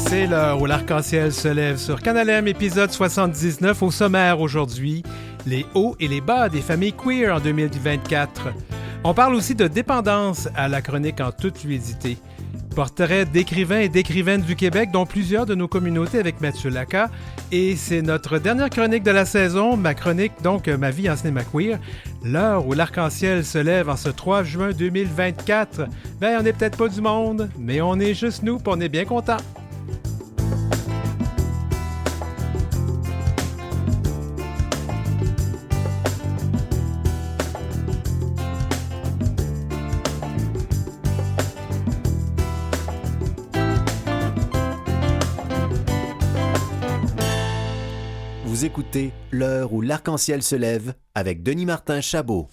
C'est l'heure où l'arc-en-ciel se lève sur Canal M, épisode 79. Au sommaire aujourd'hui, les hauts et les bas des familles queer en 2024. On parle aussi de dépendance à la chronique en toute fluidité. Portrait d'écrivains et d'écrivaines du Québec, dont plusieurs de nos communautés avec Mathieu Lacas. Et c'est notre dernière chronique de la saison, ma chronique, donc ma vie en cinéma queer. L'heure où l'arc-en-ciel se lève en ce 3 juin 2024. Ben, on n'est peut-être pas du monde, mais on est juste nous, puis on est bien contents. Vous écoutez L'heure où l'arc-en-ciel se lève avec Denis Martin Chabot.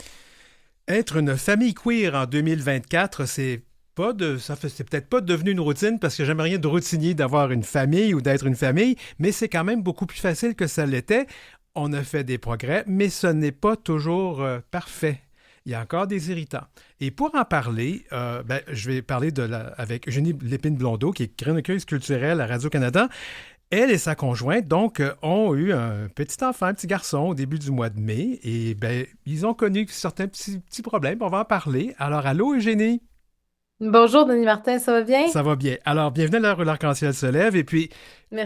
Être une famille queer en 2024, c'est peut-être pas devenu une routine parce que j'aime rien de routinier d'avoir une famille ou d'être une famille, mais c'est quand même beaucoup plus facile que ça l'était. On a fait des progrès, mais ce n'est pas toujours parfait. Il y a encore des irritants. Et pour en parler, je vais parler avec Eugénie Lépine-Blondeau, qui est chroniqueuse culturelle à Radio-Canada. Elle et sa conjointe, donc, ont eu un petit enfant, un petit garçon au début du mois de mai. Et ils ont connu certains petits problèmes. On va en parler. Alors, allô, Eugénie? Bonjour, Denis Martin, ça va bien? Ça va bien. Alors, bienvenue à l'heure où l'arc-en-ciel se lève. Et puis,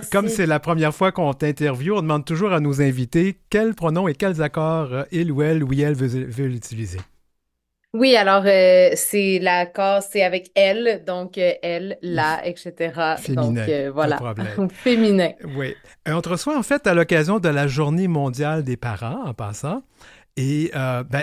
comme Merci. c'est la première fois qu'on t'interviewe, on demande toujours à nos invités quels pronoms et quels accords il ou elle veut utiliser. Oui, alors, c'est avec elle, donc elle, la, etc. Donc, Féminin, pas de voilà, problème. féminin. Oui. On te reçoit en fait à l'occasion de la Journée mondiale des parents, en passant. Et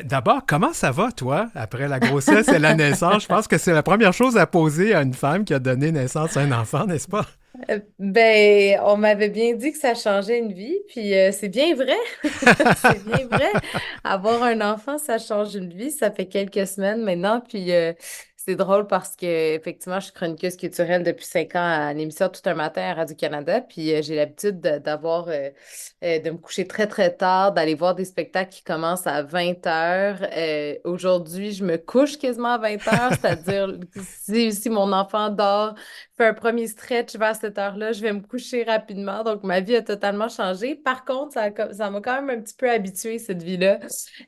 d'abord, comment ça va, toi, après la grossesse et la naissance? Je pense que c'est la première chose à poser à une femme qui a donné naissance à un enfant, n'est-ce pas? On m'avait bien dit que ça changeait une vie, puis c'est bien vrai. C'est bien vrai. Avoir un enfant, ça change une vie. Ça fait quelques semaines maintenant, puis c'est drôle parce que effectivement, je suis chroniqueuse culturelle depuis 5 ans à l'émission Tout un matin à Radio-Canada, puis j'ai l'habitude de me coucher très très tard, d'aller voir des spectacles qui commencent à 20 heures. Aujourd'hui, je me couche quasiment à 20 heures, c'est-à-dire si mon enfant dort, fait un premier stretch vers cette heure-là, je vais me coucher rapidement. Donc, ma vie a totalement changé. Par contre, ça m'a quand même un petit peu habituée, cette vie-là,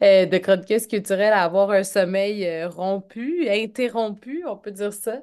de chroniqueuse culturelle, à avoir un sommeil rompu, interrompu, on peut dire ça.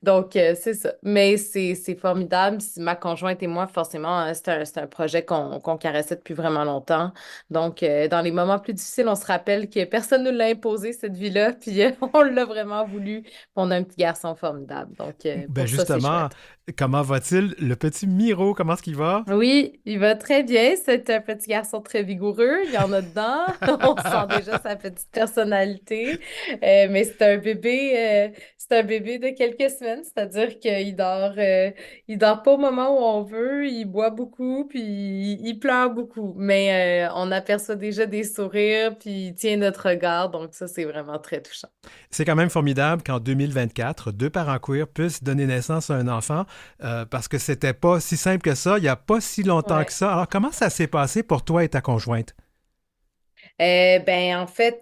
Donc, c'est ça. Mais c'est formidable. Ma conjointe et moi, forcément, c'est un projet qu'on caressait depuis vraiment longtemps. Donc, dans les moments plus difficiles, on se rappelle que personne ne nous l'a imposé, cette vie-là. Puis, on l'a vraiment voulu. Puis on a un petit garçon formidable. Donc, pour ça, c'est Justement, chouette. comment va-t-il? Le petit Miro, comment est-ce qu'il va? Oui, il va très bien. C'est un petit garçon très vigoureux. Il y en a dedans. On sent déjà sa petite personnalité. Mais c'est un bébé de quelques semaines. C'est-à-dire il dort pas au moment où on veut. Il boit beaucoup, puis il pleure beaucoup. Mais on aperçoit déjà des sourires, puis il tient notre regard. Donc ça, c'est vraiment très touchant. C'est quand même formidable qu'en 2024, deux parents queer puissent donner naissance à un enfant parce que c'était pas si simple que ça, il n'y a pas si longtemps que Ouais. ça. Alors, comment ça s'est passé pour toi et ta conjointe? En fait,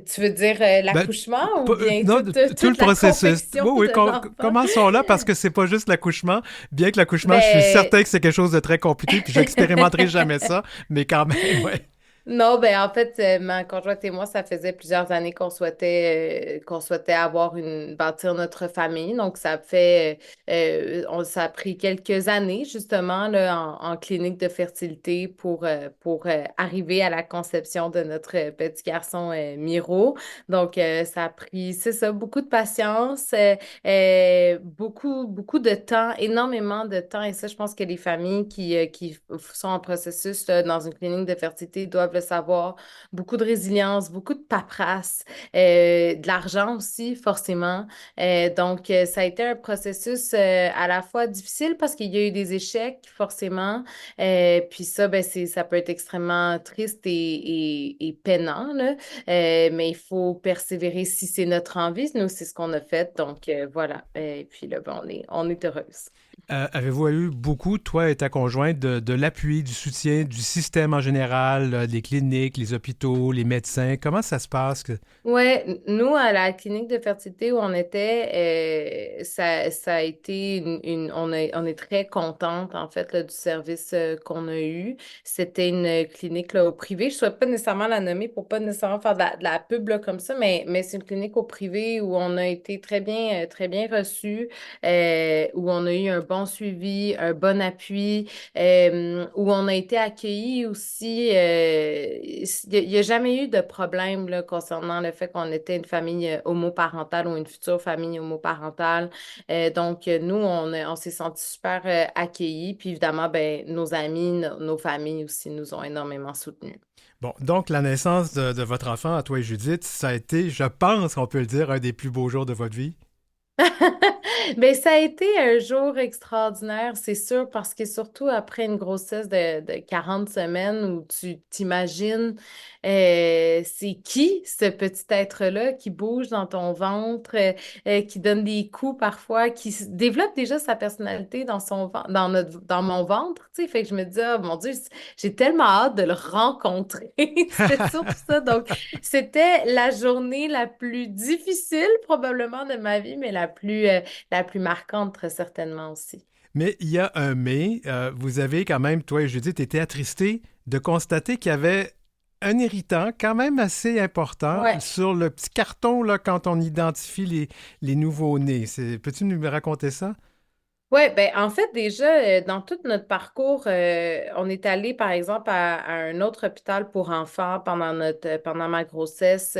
tu veux dire Ben, l'accouchement ou bien non, tout le toute la processus. confection Oui, oui, de l'enfant? commençons là parce que c'est pas juste l'accouchement. Bien que l'accouchement, je suis Ben, certain que c'est quelque chose de très compliqué, puis j'expérimenterai jamais ça, mais quand même, ouais. Non, en fait, ma conjointe et moi, ça faisait plusieurs années qu'on souhaitait bâtir notre famille. Donc, ça a pris quelques années, justement, là, en clinique de fertilité pour arriver à la conception de notre petit garçon, Miro. Donc, ça a pris, c'est ça, beaucoup de patience, beaucoup, beaucoup de temps, énormément de temps. Et ça, je pense que les familles qui sont en processus, là, dans une clinique de fertilité doivent le savoir. Beaucoup de résilience, beaucoup de paperasse, de l'argent aussi, forcément. Donc, ça a été un processus à la fois difficile parce qu'il y a eu des échecs, forcément. Puis ça, ça peut être extrêmement triste et peinant, là. Mais il faut persévérer si c'est notre envie. Nous, c'est ce qu'on a fait. Donc, voilà. Et puis là, on est heureuse. Avez-vous eu beaucoup, toi et ta conjointe, de l'appui, du soutien du système en général, les cliniques, les hôpitaux, les médecins? Comment ça se passe? Ouais, nous, à la clinique de fertilité où on était, ça a été on est très contente, en fait, là, du service qu'on a eu. C'était une clinique là, au privé. Je ne souhaite pas nécessairement la nommer pour pas nécessairement faire de la pub là, comme ça, mais c'est une clinique au privé où on a été très bien reçus, où on a eu un bon suivi, un bon appui, où on a été accueillis aussi. Il n'y a jamais eu de problème là, concernant le fait qu'on était une famille homoparentale ou une future famille homoparentale. Donc, nous, on s'est sentis super accueillis. Puis évidemment, ben, nos amis, nos familles aussi nous ont énormément soutenus. Bon, donc la naissance de votre enfant, à toi et Judith, ça a été, je pense qu'on peut le dire, un des plus beaux jours de votre vie. Ben, ça a été un jour extraordinaire, c'est sûr, parce que surtout après une grossesse de 40 semaines où tu t'imagines c'est qui ce petit être-là qui bouge dans ton ventre, qui donne des coups parfois, développe déjà sa personnalité dans dans mon ventre, tu sais. Fait que je me dis, oh mon Dieu, j'ai tellement hâte de le rencontrer. C'était surtout ça. Donc, c'était la journée la plus difficile probablement de ma vie, mais la plus marquante, très certainement aussi. Mais il y a un mais, vous avez quand même, toi et Judith, été attristés de constater qu'il y avait un irritant quand même assez important Ouais. sur le petit carton là, quand on identifie les nouveaux-nés. Peux-tu nous raconter ça? Oui, ben en fait, déjà, dans tout notre parcours, on est allé, par exemple, à un autre hôpital pour enfants pendant ma grossesse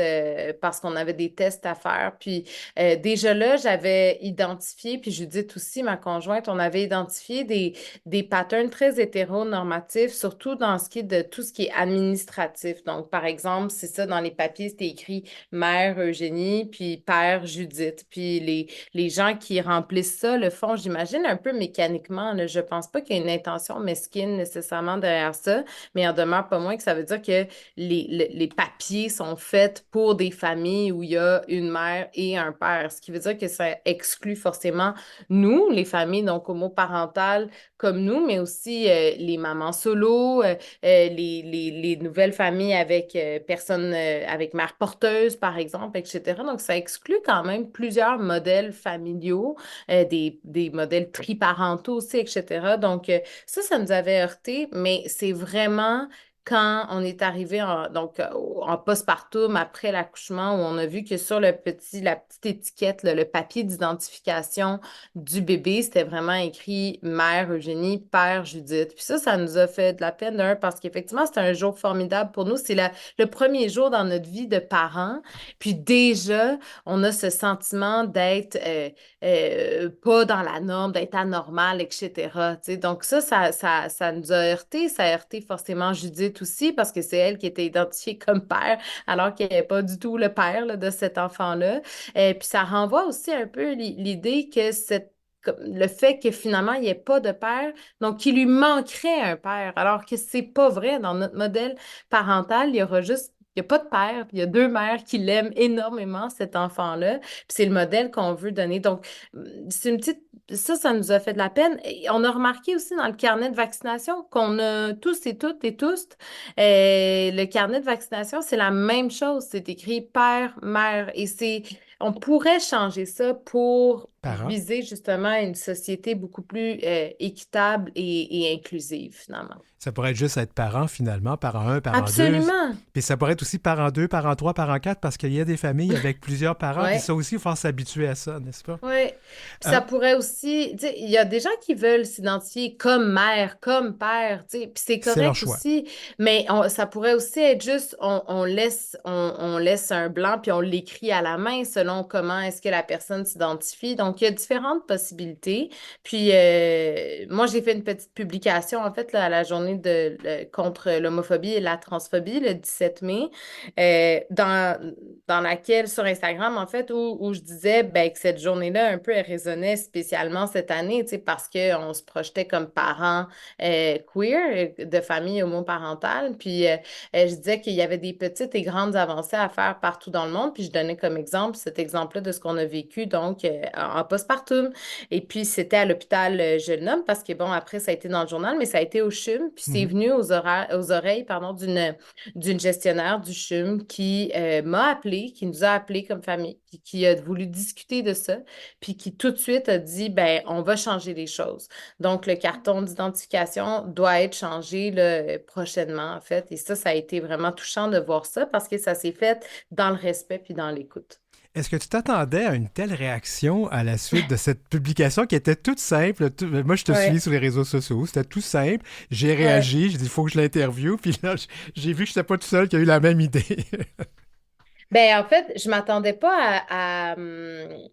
parce qu'on avait des tests à faire. Puis déjà là, j'avais identifié, puis Judith aussi, ma conjointe, on avait identifié des patterns très hétéronormatifs, surtout dans ce qui est de tout ce qui est administratif. Donc, par exemple, c'est ça, dans les papiers, c'était écrit mère Eugénie, puis père Judith. Puis les gens qui remplissent ça le font, j'imagine, un peu mécaniquement. Là. Je pense pas qu'il y ait une intention mesquine nécessairement derrière ça, mais il en demeure pas moins que ça veut dire que les papiers sont faits pour des familles où il y a une mère et un père, ce qui veut dire que ça exclut forcément nous, les familles donc homoparentales comme nous, mais aussi les mamans solo, les nouvelles familles avec personnes, avec mère porteuse, par exemple, etc. Donc, ça exclut quand même plusieurs modèles familiaux, des modèles triparentaux aussi, etc. Donc, ça nous avait heurté, mais c'est vraiment quand on est arrivé en postpartum après l'accouchement où on a vu que sur la petite étiquette, là, le papier d'identification du bébé, c'était vraiment écrit Mère Eugénie, Père Judith. Puis ça nous a fait de la peine d'un parce qu'effectivement, c'était un jour formidable pour nous. C'est le premier jour dans notre vie de parents. Puis déjà, on a ce sentiment d'être pas dans la norme, d'être anormal, etc. Tu sais, donc ça nous a heurté. Ça a heurté forcément Judith aussi parce que c'est elle qui était identifiée comme père alors qu'elle n'est pas du tout le père là, de cet enfant-là. Et puis ça renvoie aussi un peu l'idée que le fait que finalement il n'y ait pas de père, donc qu'il lui manquerait un père, alors que c'est pas vrai dans notre modèle parental, il y aura juste il n'y a pas de père, puis il y a deux mères qui l'aiment énormément, cet enfant-là. Puis c'est le modèle qu'on veut donner. Donc, c'est une petite. Ça nous a fait de la peine. Et on a remarqué aussi dans le carnet de vaccination qu'on a tous et toutes et tous. Le carnet de vaccination, c'est la même chose. C'est écrit père, mère. Et c'est. On pourrait changer ça pour Parents? viser justement une société beaucoup plus équitable et inclusive, finalement. Ça pourrait être juste être parent finalement, parent un, parent 2. Absolument. Puis ça pourrait être aussi parent 2, parent 3, parent 4, parce qu'il y a des familles avec plusieurs parents, puis Ouais. ça aussi, il faut s'habituer à ça, n'est-ce pas? Oui. Puis Euh, ça pourrait aussi, tu sais, il y a des gens qui veulent s'identifier comme mère, comme père, tu sais, puis c'est c'est leur correct choix. aussi, mais ça pourrait aussi être juste, on laisse un blanc puis on l'écrit à la main selon comment est-ce que la personne s'identifie. Donc, il y a différentes possibilités. Puis, moi, j'ai fait une petite publication, en fait, là, à la journée contre l'homophobie et la transphobie, le 17 mai, dans laquelle, sur Instagram, en fait, où je disais ben, que cette journée-là, un peu, elle résonnait spécialement cette année, tu sais, parce qu'on se projetait comme parents queer, de famille homoparentale. Puis, je disais qu'il y avait des petites et grandes avancées à faire partout dans le monde. Puis, je donnais comme exemple cet exemple-là de ce qu'on a vécu, donc, en postpartum. Et puis, c'était à l'hôpital Jeune Homme parce que, bon, après, ça a été dans le journal, mais ça a été au CHUM. Puis, c'est Mhm. venu aux oreilles, pardon, d'une gestionnaire du CHUM qui m'a appelé, qui nous a appelé comme famille, puis qui a voulu discuter de ça, puis qui tout de suite a dit, ben, on va changer les choses. Donc, le carton d'identification doit être changé là, prochainement, en fait. Et ça a été vraiment touchant de voir ça parce que ça s'est fait dans le respect puis dans l'écoute. Est-ce que tu t'attendais à une telle réaction à la suite de cette publication qui était toute simple? Moi, je te suis Ouais, sur les réseaux sociaux. C'était tout simple. J'ai ouais. réagi. J'ai dit, il faut que je l'interviewe. Puis là, j'ai vu que je n'étais pas tout seul qui a eu la même idée. Ben, en fait, je m'attendais pas à une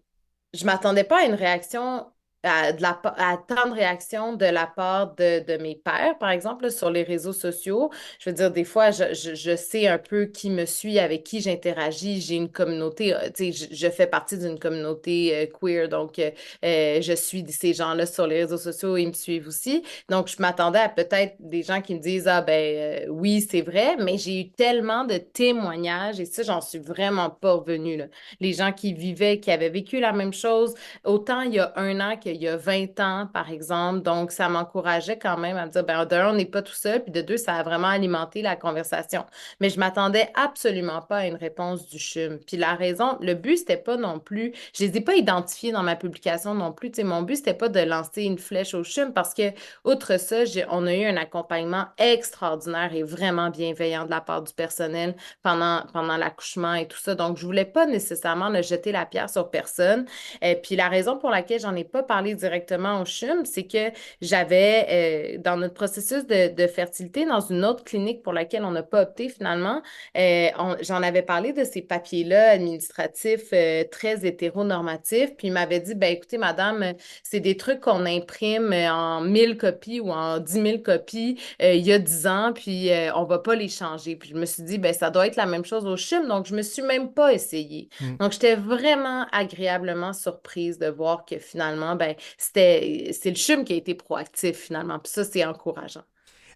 réaction, à tant de réactions de la part de mes pairs, par exemple, là, sur les réseaux sociaux. Je veux dire, des fois, je sais un peu qui me suit, avec qui j'interagis. J'ai une communauté, tu sais, je fais partie d'une communauté queer, donc je suis ces gens-là sur les réseaux sociaux, ils me suivent aussi. Donc, je m'attendais à peut-être des gens qui me disent, ah ben oui, c'est vrai, mais j'ai eu tellement de témoignages et ça, j'en suis vraiment pas revenue, là. Les gens qui vivaient, qui avaient vécu la même chose, autant il y a 1 an qu'il y a 20 ans, par exemple. Donc, ça m'encourageait quand même à me dire, ben, de un, on n'est pas tout seul, puis de deux, ça a vraiment alimenté la conversation. Mais je m'attendais absolument pas à une réponse du CHUM. Puis la raison, le but, c'était pas non plus, je les ai pas identifiés dans ma publication non plus. Tu sais, mon but, c'était pas de lancer une flèche au CHUM parce que, outre ça, on a eu un accompagnement extraordinaire et vraiment bienveillant de la part du personnel pendant l'accouchement et tout ça. Donc, je voulais pas nécessairement ne jeter la pierre sur personne. Et puis, la raison pour laquelle j'en ai pas parlé directement au CHUM, c'est que j'avais, dans notre processus de fertilité, dans une autre clinique pour laquelle on n'a pas opté finalement, j'en avais parlé de ces papiers-là administratifs très hétéronormatifs. Puis, il m'avait dit, ben écoutez, madame, c'est des trucs qu'on imprime en 1 000 copies ou en 10 000 copies il y a 10 ans, puis on va pas les changer. Puis je me suis dit, ben ça doit être la même chose au CHUM, donc je me suis même pas essayée. Hmm. Donc j'étais vraiment agréablement surprise de voir que finalement, ben c'est le CHUM qui a été proactif finalement, puis ça, c'est encourageant.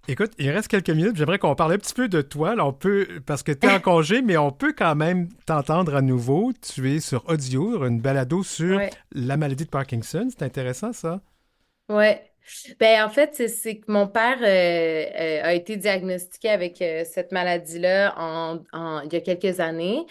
Écoute, il reste quelques minutes. J'aimerais qu'on parle un petit peu de toi. Là, on peut, parce que tu es en congé, mais on peut quand même t'entendre à nouveau. Tu es sur Audio, une balado sur Ouais. la maladie de Parkinson. C'est intéressant, ça. Ouais. Ben, en fait, c'est que mon père a été diagnostiqué avec cette maladie-là il y a quelques années.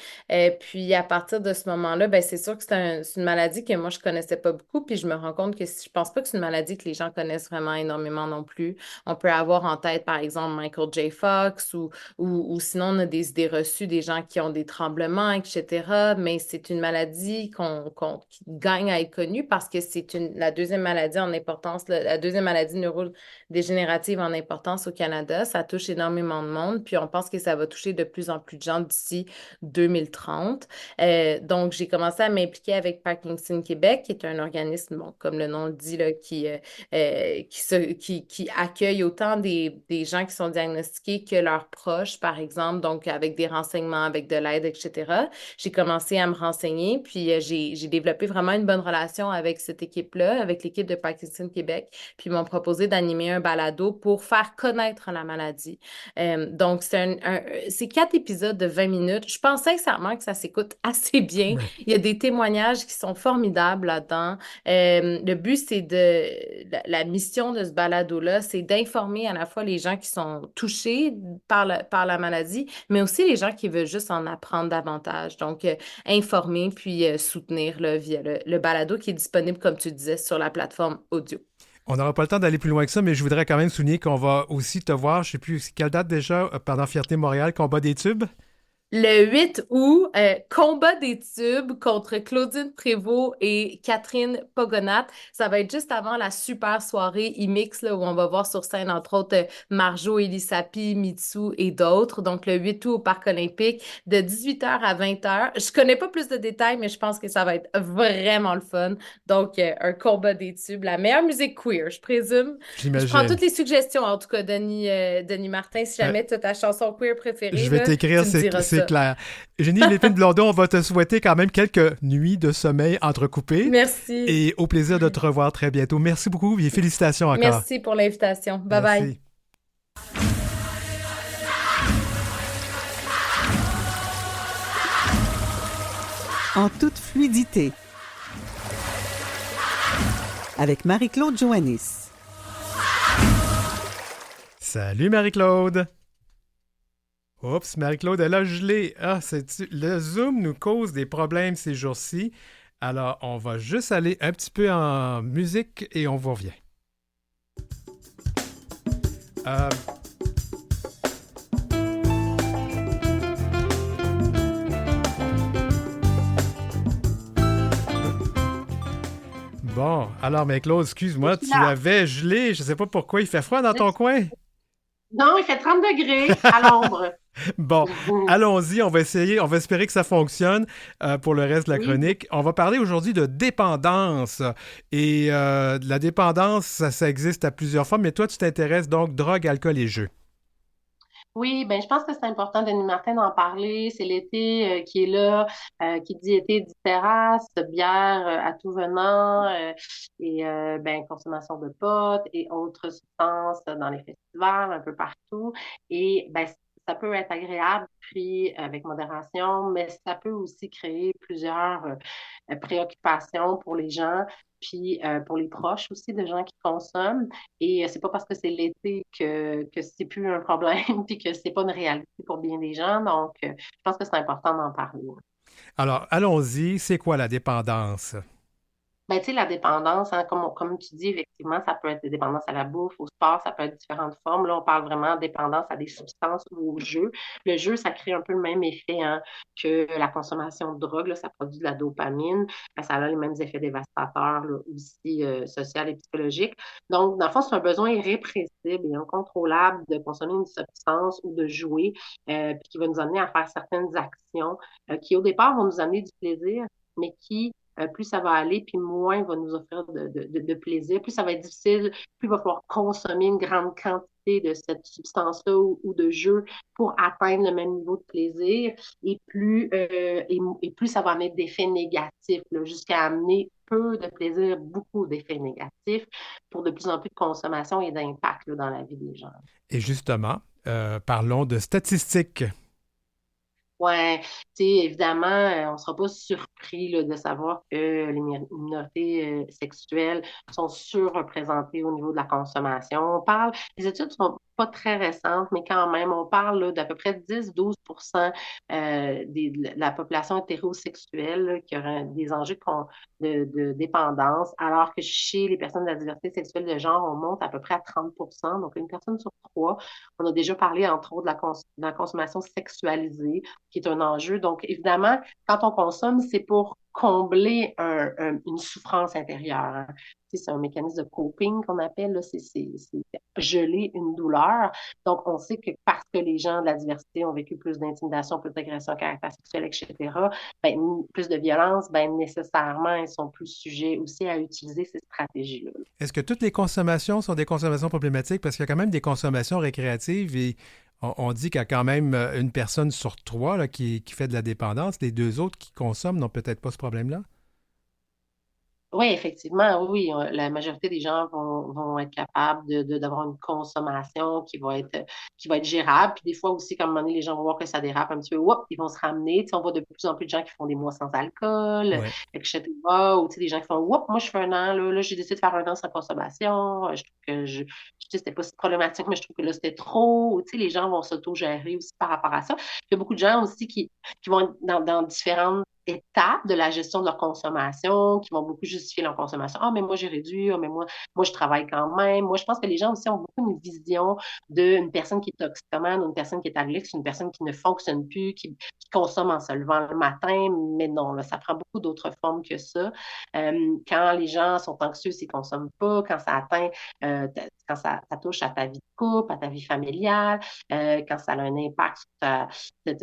Puis à partir de ce moment-là, ben, c'est sûr que c'est une maladie que moi, je connaissais pas beaucoup. Puis je me rends compte que je pense pas que c'est une maladie que les gens connaissent vraiment énormément non plus. On peut avoir en tête, par exemple, Michael J. Fox ou sinon, on a des idées reçues des gens qui ont des tremblements, etc. Mais c'est une maladie qui gagne à être connue parce que c'est la deuxième maladie en importance, la deuxième maladie neurodégénérative en importance au Canada. Ça touche énormément de monde, puis on pense que ça va toucher de plus en plus de gens d'ici 2030. Donc, j'ai commencé à m'impliquer avec Parkinson Québec, qui est un organisme, bon, comme le nom le dit, là, qui accueille autant des gens qui sont diagnostiqués que leurs proches, par exemple, donc avec des renseignements, avec de l'aide, etc. J'ai commencé à me renseigner, puis j'ai développé vraiment une bonne relation avec cette équipe-là, avec l'équipe de Parkinson Québec, puis ils m'ont proposé d'animer un balado pour faire connaître la maladie. Donc, c'est 4 épisodes de 20 minutes. Je pense sincèrement que ça s'écoute assez bien. Ouais. Il y a des témoignages qui sont formidables là-dedans. Le but, la mission de ce balado-là, c'est d'informer à la fois les gens qui sont touchés par la maladie, mais aussi les gens qui veulent juste en apprendre davantage. Donc, informer puis soutenir là, via le balado qui est disponible, comme tu disais, sur la plateforme audio. On n'aura pas le temps d'aller plus loin que ça, mais je voudrais quand même souligner qu'on va aussi te voir, je ne sais plus quelle date déjà, pendant Fierté Montréal, Combat des tubes. Le 8 août, combat des tubes contre Claudine Prévost et Catherine Pogonat. Ça va être juste avant la super soirée IMIX là, où on va voir sur scène, entre autres, Marjo Elisapi, Mitsu et d'autres. Donc, le 8 août au Parc olympique, de 18h à 20h. Je connais pas plus de détails, mais je pense que ça va être vraiment le fun. Donc, un combat des tubes, la meilleure musique queer, je présume. Je prends J'imagine. toutes les suggestions, en tout cas, Denis Martin. Si Euh, jamais tu as ta chanson queer préférée, je vais là, t'écrire, tu me diras c'est ça. clair. Génie Lépine Blondeau, on va te souhaiter quand même quelques nuits de sommeil entrecoupées Merci. et au plaisir de te revoir très bientôt. Merci beaucoup et félicitations encore. Merci pour l'invitation. Bye bye. Merci. En toute fluidité, avec Marie-Claude Joannis. Salut Marie-Claude! Oups, Marie-Claude, elle a gelé. Le Zoom nous cause des problèmes ces jours-ci. Alors, on va juste aller un petit peu en musique et on vous revient. Euh, Bon, alors, Marie-Claude, excuse-moi, tu Là. avais gelé. Je ne sais pas pourquoi il fait froid dans ton coin. Non, il fait 30 degrés à l'ombre. Bon, allons-y, on va espérer que ça fonctionne pour le reste de la Oui. chronique. On va parler aujourd'hui de dépendance. Et de la dépendance, ça existe à plusieurs formes, mais toi, tu t'intéresses donc drogue, alcool et jeux. Oui, ben je pense que c'est important, Denis Martin, d'en parler. C'est l'été qui est là, qui dit été dit terrasse, bière à tout venant, et ben consommation de pot et autres substances dans les festivals, un peu partout. Et ben ça peut être agréable, pris avec modération, mais ça peut aussi créer plusieurs préoccupations pour les gens, puis pour les proches aussi de gens qui consomment. Et c'est pas parce que c'est l'été que c'est plus un problème puis que c'est pas une réalité pour bien des gens. Donc, je pense que c'est important d'en parler. Alors, allons-y, c'est quoi la dépendance? Ben, tu sais, la dépendance, hein, comme tu dis, effectivement, ça peut être des dépendances à la bouffe, au sport, ça peut être différentes formes. Là, on parle vraiment de dépendance à des substances ou au jeu. Le jeu, ça crée un peu le même effet hein, que la consommation de drogue. Là, ça produit de la dopamine. Ben, ça a les mêmes effets dévastateurs là, aussi social et psychologiques. Donc, dans le fond, c'est un besoin irrépressible et incontrôlable de consommer une substance ou de jouer, puis qui va nous amener à faire certaines actions qui, au départ, vont nous amener du plaisir, mais qui plus ça va aller, puis moins il va nous offrir de plaisir. Plus ça va être difficile, plus il va falloir consommer une grande quantité de cette substance-là ou de jeu pour atteindre le même niveau de plaisir. Et plus ça va amener d'effets négatifs, là, jusqu'à amener peu de plaisir, beaucoup d'effets négatifs pour de plus en plus de consommation et d'impact là, dans la vie des gens. Et justement, parlons de statistiques. Ouais, tu sais, évidemment, on ne sera pas surpris là, de savoir que les minorités sexuelles sont surreprésentées au niveau de la consommation. Les études sont pas très récentes, mais quand même, on parle là, d'à peu près 10-12% de la population hétérosexuelle là, qui aurait des enjeux de dépendance, alors que chez les personnes de la diversité sexuelle de genre, on monte à peu près à 30%. Donc, une personne sur trois. On a déjà parlé, entre autres, de la consommation sexualisée qui est un enjeu. Donc, évidemment, quand on consomme, c'est pour combler une souffrance intérieure. Hein. Tu sais, c'est un mécanisme de coping qu'on appelle, là, c'est geler une douleur. Donc, on sait que parce que les gens de la diversité ont vécu plus d'intimidation, plus d'agression à caractère sexuel, etc., ben, plus de violence, ben, nécessairement, ils sont plus sujets aussi à utiliser ces stratégies-là. Est-ce que toutes les consommations sont des consommations problématiques? Parce qu'il y a quand même des consommations récréatives et on dit qu'il y a quand même une personne sur trois là, qui fait de la dépendance. Les deux autres qui consomment n'ont peut-être pas ce problème-là? Oui, effectivement, oui, la majorité des gens vont être capables d'avoir une consommation qui va être gérable. Puis des fois aussi, comme à un moment donné, les gens vont voir que ça dérape un petit peu, whoop, ils vont se ramener. Tu sais, on voit de plus en plus de gens qui font des mois sans alcool, Ouais. etc. Ou tu sais, des gens qui font, whoop, moi je fais un an, là, j'ai décidé de faire un an sans consommation. Je trouve que je sais, c'était pas si problématique, mais je trouve que là, c'était trop. Ou, tu sais, les gens vont s'auto-gérer aussi par rapport à ça. Il y a beaucoup de gens aussi qui vont être dans différentes étapes de la gestion de leur consommation, qui vont beaucoup justifier leur consommation. Ah, mais moi, j'ai réduit. Ah, mais moi, je travaille quand même. Moi, je pense que les gens aussi ont beaucoup une vision d'une personne qui est toxicomane, une personne qui est alcoolique, une personne qui ne fonctionne plus, qui consomme en se levant le matin. Mais non, là, ça prend beaucoup d'autres formes que ça. Quand les gens sont anxieux, ils ne consomment pas. Quand ça atteint, quand ça touche à ta vie de couple, à ta vie familiale, quand ça a un impact sur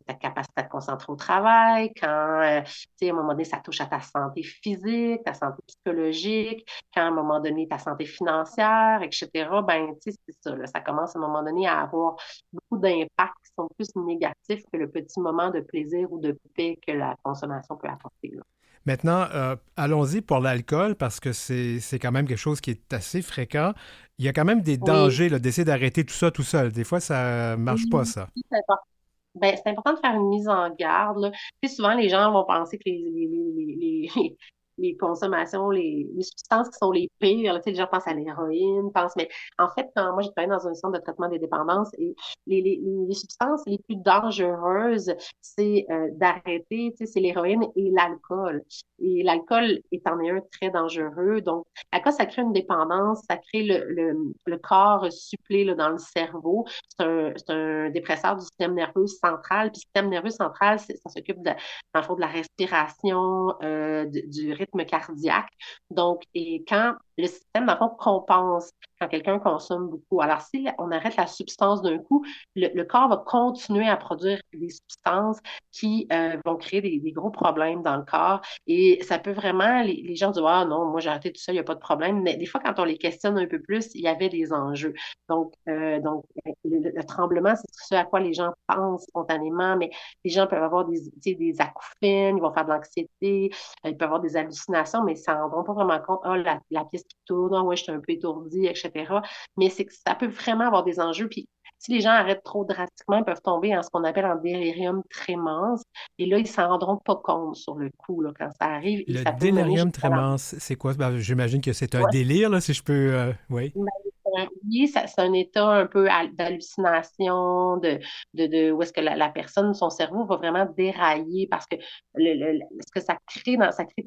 ta capacité à te concentrer au travail, quand, tu sais, à un moment donné, ça touche à ta santé physique, ta santé psychologique, quand à un moment donné, ta santé financière, etc., ben, tu sais, c'est ça, là, ça commence à un moment donné à avoir beaucoup d'impacts qui sont plus négatifs que le petit moment de plaisir ou de paix que la consommation peut apporter, là. Maintenant, allons-y pour l'alcool parce que c'est quand même quelque chose qui est assez fréquent. Il y a quand même des Oui. dangers là, d'essayer d'arrêter tout ça tout seul. Des fois, ça marche pas, Oui, ça. c'est important. Ben, c'est important de faire une mise en garde, là. Tu sais, souvent, les gens vont penser que les consommations, les substances qui sont les pires. Là, tu sais, les gens pensent à l'héroïne, mais en fait, quand moi, j'ai travaillé dans un centre de traitement des dépendances et les substances les plus dangereuses, c'est d'arrêter, tu sais, c'est l'héroïne et l'alcool. Et l'alcool est en est un très dangereux. Donc, l'alcool, ça crée une dépendance, ça crée le corps supplé là, dans le cerveau. C'est un dépresseur du système nerveux central. Puis, le système nerveux central, ça s'occupe dans le fond, de la respiration, du rythme cardiaque. Donc, et quand le système, dans le fond, compense quand quelqu'un consomme beaucoup. Alors, si on arrête la substance d'un coup, le corps va continuer à produire des substances qui vont créer des gros problèmes dans le corps. Et ça peut vraiment, les gens disent, ah non, moi j'ai arrêté tout ça, il n'y a pas de problème. Mais des fois, quand on les questionne un peu plus, il y avait des enjeux. Donc le tremblement, c'est ce à quoi les gens pensent spontanément, mais les gens peuvent avoir des acouphènes, ils vont faire de l'anxiété, ils peuvent avoir des hallucinations, mais ça ne rendront pas vraiment compte, oh, la pièce qui tourne, oh, ouais, je suis un peu étourdie, etc. Mais c'est que ça peut vraiment avoir des enjeux. Puis si les gens arrêtent trop drastiquement, ils peuvent tomber en ce qu'on appelle en délirium tremens. Et là, ils ne s'en rendront pas compte sur le coup, là, quand ça arrive. Et Le ça peut mener délirium jusqu'à la tremens, c'est quoi? Ben, j'imagine que c'est un mort. délire, là, si je peux... oui. Oui, c'est un état un peu d'hallucination, où est-ce que la personne, son cerveau va vraiment dérailler parce que ce que ça crée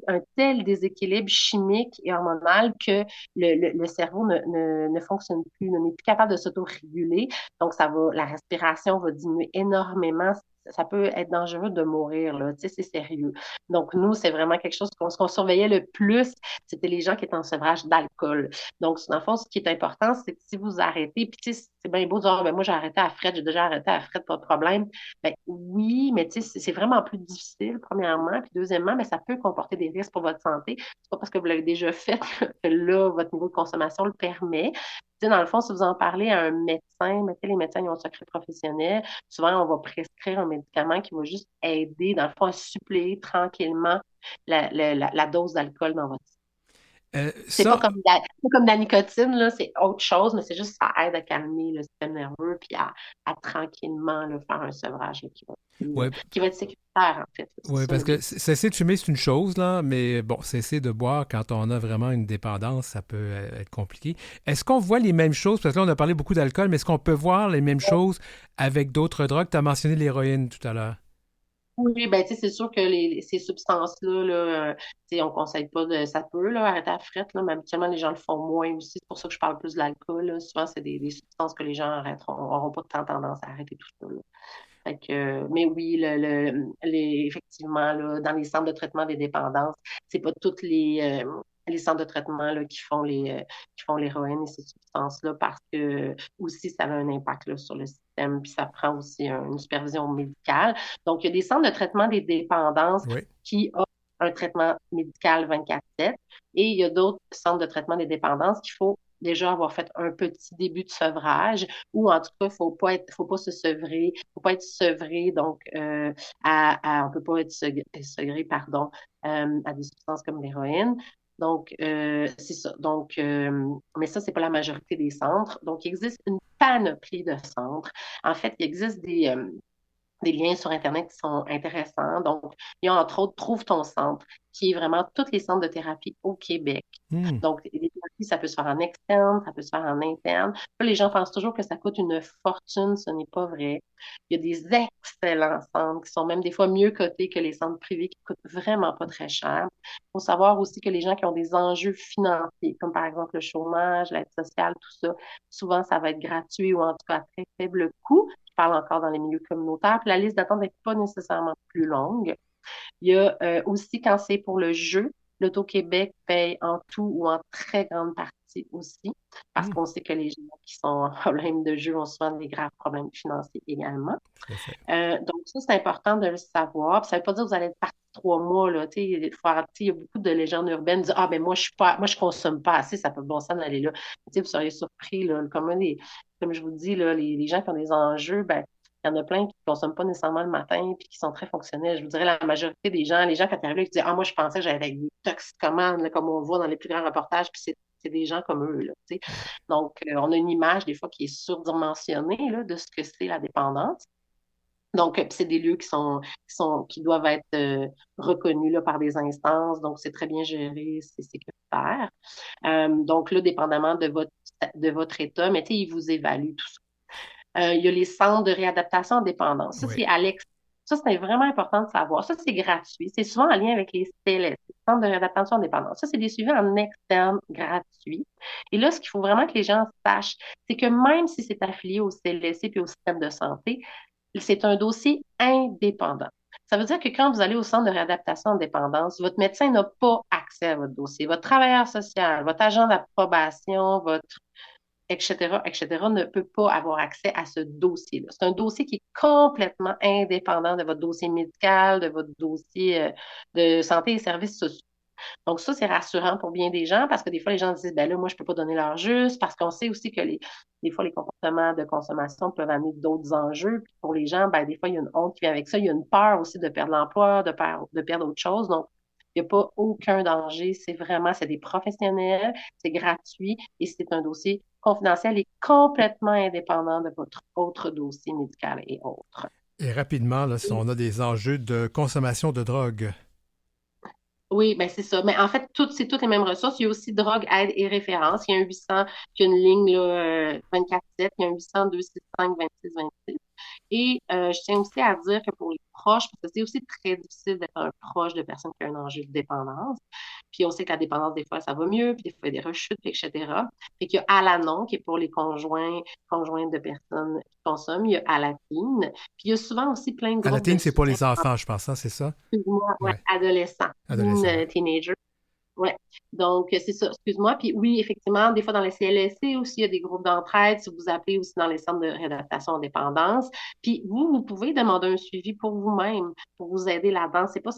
un tel déséquilibre chimique et hormonal que le cerveau ne fonctionne plus, n'est plus capable de s'autoréguler. Donc, la respiration va diminuer énormément. Ça peut être dangereux de mourir, là. Tu sais, c'est sérieux. Donc, nous, c'est vraiment quelque chose ce qu'on surveillait le plus, c'était les gens qui étaient en sevrage d'alcool. Donc, dans le fond, ce qui est important, c'est que si vous arrêtez, puis tu sais, c'est bien beau de dire, ah, ben, moi, j'ai arrêté à Fred, j'ai déjà arrêté à Fred, pas de problème. Ben oui, mais tu sais, c'est vraiment plus difficile, premièrement. Puis deuxièmement, mais ça peut comporter des risques pour votre santé. C'est pas parce que vous l'avez déjà fait que là, votre niveau de consommation le permet. Tu sais, dans le fond, si vous en parlez à un médecin, mais tu sais, les médecins, ils ont un secret professionnel. Souvent, on va prescrire un médicament qui va juste aider, dans le fond, à suppléer tranquillement la dose d'alcool dans votre. C'est pas Ça, comme c'est pas comme de la nicotine, là, c'est autre chose, mais c'est juste ça aide à calmer le système nerveux puis à tranquillement là, faire un sevrage là, ouais, qui va être sécuritaire, en fait. C'est ouais, ça parce le que but. cesser de fumer, c'est une chose, là, mais bon, cesser de boire quand on a vraiment une dépendance, ça peut être compliqué. Est-ce qu'on voit les mêmes choses? Parce que là, on a parlé beaucoup d'alcool, mais est-ce qu'on peut voir les mêmes choses avec d'autres drogues? Tu as mentionné l'héroïne tout à l'heure. Oui, ben, tu sais, c'est sûr que ces substances-là, là, tu sais, on conseille pas ça peut, là, arrêter à frette, là, mais habituellement, les gens le font moins aussi. C'est pour ça que je parle plus de l'alcool, là. Souvent, c'est des substances que les gens auront pas tant tendance à arrêter tout ça, là. Fait que, mais oui, effectivement, là, dans les centres de traitement des dépendances, c'est pas toutes les centres de traitement là, qui font l'héroïne et ces substances-là parce que aussi ça a un impact là, sur le système, puis ça prend aussi une supervision médicale. Donc, il y a des centres de traitement des dépendances Oui. qui offrent un traitement médical 24/7 et il y a d'autres centres de traitement des dépendances qu'il faut déjà avoir fait un petit début de sevrage ou en tout cas, faut pas se sevrer, faut pas être sevré, donc on peut pas être sevré, pardon, à des substances comme l'héroïne. Donc, c'est ça. Donc, mais ça, c'est pas la majorité des centres. Donc, il existe une panoplie de centres. En fait, il existe des liens sur Internet qui sont intéressants. Donc, il y a entre autres Trouve ton centre, qui est vraiment tous les centres de thérapie au Québec. Hmm. Donc, les thérapies, ça peut se faire en externe, ça peut se faire en interne. Là, les gens pensent toujours que ça coûte une fortune, ce n'est pas vrai. Il y a des excellents centres qui sont même des fois mieux cotés que les centres privés qui coûtent vraiment pas très cher. Il faut savoir aussi que les gens qui ont des enjeux financiers, comme par exemple le chômage, l'aide sociale, tout ça, souvent ça va être gratuit ou en tout cas à très faible coût. Je parle encore dans les milieux communautaires. Puis la liste d'attente n'est pas nécessairement plus longue. Il y a aussi, quand c'est pour le jeu, l'Auto-Québec paye en tout ou en très grande partie aussi, parce Hmm. qu'on sait que les gens qui sont en problème de jeu ont souvent des graves problèmes financiers également. Tout à fait. Donc ça, c'est important de le savoir. Puis ça ne veut pas dire que vous allez être parti 3 mois, là. Tu sais, il y a beaucoup de légendes urbaines qui disent, ah, ben moi, je consomme pas assez, ça peut bon sens d'aller là. Tu sais, vous seriez surpris, là, comme je vous dis, là, les gens qui ont des enjeux, ben, il y en a plein qui ne consomment pas nécessairement le matin puis qui sont très fonctionnels. Je vous dirais la majorité des gens, les gens quand ils arrivent là, ils disent, ah, moi, je pensais que j'allais avec des toxicomanes, là, comme on voit dans les plus grands reportages, puis c'est des gens comme eux, là, tu sais. Donc, on a une image, des fois, qui est surdimensionnée, là, de ce que c'est la dépendance. Donc, puis c'est des lieux qui doivent être reconnus là, par des instances, donc c'est très bien géré, c'est sécuritaire. Donc là, dépendamment de votre état, mais tu sais, ils vous évaluent tout ça. Il y a les centres de réadaptation en dépendance. Ça, Oui. c'est Ça, c'est vraiment important de savoir. Ça, c'est gratuit. C'est souvent en lien avec les CLSC, Centres de réadaptation en dépendance. Ça, c'est des suivis en externe gratuits. Et là, ce qu'il faut vraiment que les gens sachent, c'est que même si c'est affilié au CLSC puis au système de santé, c'est un dossier indépendant. Ça veut dire que quand vous allez au centre de réadaptation en dépendance, votre médecin n'a pas accès à votre dossier. Votre travailleur social, votre agent d'approbation, votre etc., ne peut pas avoir accès à ce dossier-là. C'est un dossier qui est complètement indépendant de votre dossier médical, de votre dossier de santé et services sociaux. Donc, ça, c'est rassurant pour bien des gens parce que des fois, les gens disent, ben là, moi, je peux pas donner l'heure juste parce qu'on sait aussi que des fois, les comportements de consommation peuvent amener d'autres enjeux. Puis pour les gens, ben, des fois, il y a une honte qui vient avec ça. Il y a une peur aussi de perdre l'emploi, de perdre autre chose. Donc, il n'y a pas aucun danger. C'est des professionnels, c'est gratuit et c'est un dossier confidentiel et complètement indépendant de votre autre dossier médical et autres. Et rapidement, là, si on a des enjeux de consommation de drogue. Oui, ben c'est ça. Mais en fait, c'est toutes les mêmes ressources. Il y a aussi drogue, aide et référence. Il y a un 800, puis il y a une ligne là, 24/7. Il y a un 800 265 26 26. Et je tiens aussi à dire que pour les proches, parce que c'est aussi très difficile d'être un proche de personne qui a un enjeu de dépendance. Puis on sait que la dépendance, des fois, ça va mieux, puis des fois, il y a des rechutes, etc. Fait qu'il y a Alanon, qui est pour les conjoints de personnes qui consomment. Il y a Alatine. Puis il y a souvent aussi plein de groupes Alatine, de c'est pour soutien. les enfants, je pense, hein, c'est ça? Excuse-moi, ouais, Oui, adolescents, adolescents. teenagers. Ouais. Donc, c'est ça, excuse-moi. Puis oui, effectivement, des fois dans les CLSC aussi, il y a des groupes d'entraide, si vous appelez aussi dans les centres de réadaptation en dépendance. Puis vous pouvez demander un suivi pour vous-même, pour vous aider là-dedans. C'est pas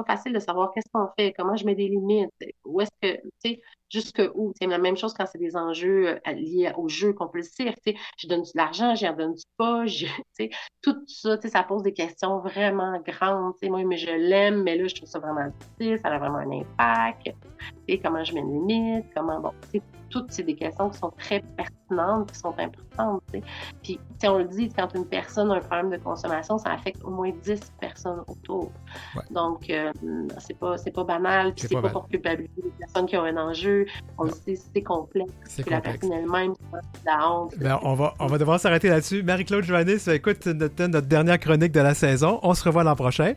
facile de savoir qu'est-ce qu'on fait, comment je mets des limites, où est-ce que, tu sais, jusque où. C'est la même chose quand c'est des enjeux liés au jeu compulsif. Tu sais, je donne de l'argent, j'en donne pas, tu sais, tout ça, tu sais, ça pose des questions vraiment grandes. Tu sais, moi, mais je l'aime, mais là, je trouve ça vraiment difficile, ça a vraiment un impact. Et comment je mets une limite, toutes c'est des questions qui sont très pertinentes, qui sont importantes. T'sais. Puis, on le dit, quand une personne a un problème de consommation, ça affecte au moins 10 personnes autour. Ouais. Donc, c'est pas banal, puis c'est pas pour culpabiliser les personnes qui ont un enjeu. On le sait, c'est complexe. C'est puis complexe. La personne elle-même, c'est la honte. Ben, on va devoir s'arrêter là-dessus. Marie-Claude Joannis, écoute, notre dernière chronique de la saison. On se revoit l'an prochain.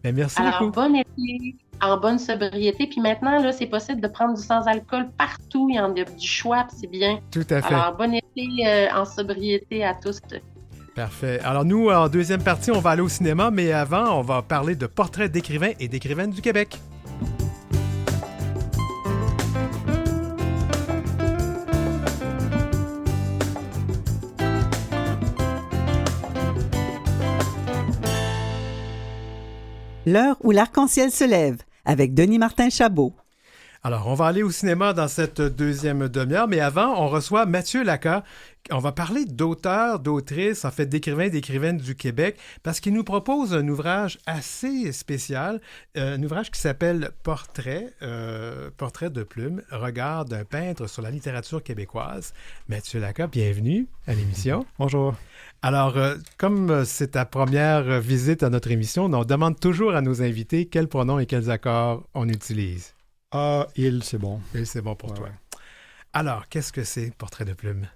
Ben, merci beaucoup. Bon été, en bonne sobriété. Puis maintenant, là, c'est possible de prendre du sans-alcool partout. Il y a du choix, puis c'est bien. Tout à fait. Alors, bon été en sobriété à tous. Parfait. Alors nous, en deuxième partie, on va aller au cinéma, mais avant, on va parler de portraits d'écrivains et d'écrivaines du Québec. L'heure où l'arc-en-ciel se lève, avec Denis Martin Chabot. Alors, on va aller au cinéma dans cette deuxième demi-heure, mais avant, on reçoit Mathieu Lacas. On va parler d'auteurs, d'autrices, en fait, d'écrivains et d'écrivaines du Québec, parce qu'il nous propose un ouvrage assez spécial, un ouvrage qui s'appelle Portrait, Portrait de plume, regard d'un peintre sur la littérature québécoise. Mathieu Lacas, bienvenue à l'émission. Bonjour. Alors, comme c'est ta première visite à notre émission, on demande toujours à nos invités quels pronoms et quels accords on utilise. Ah, il, c'est bon. Il, c'est bon pour toi. Ouais. Alors, qu'est-ce que c'est, Portrait de plume?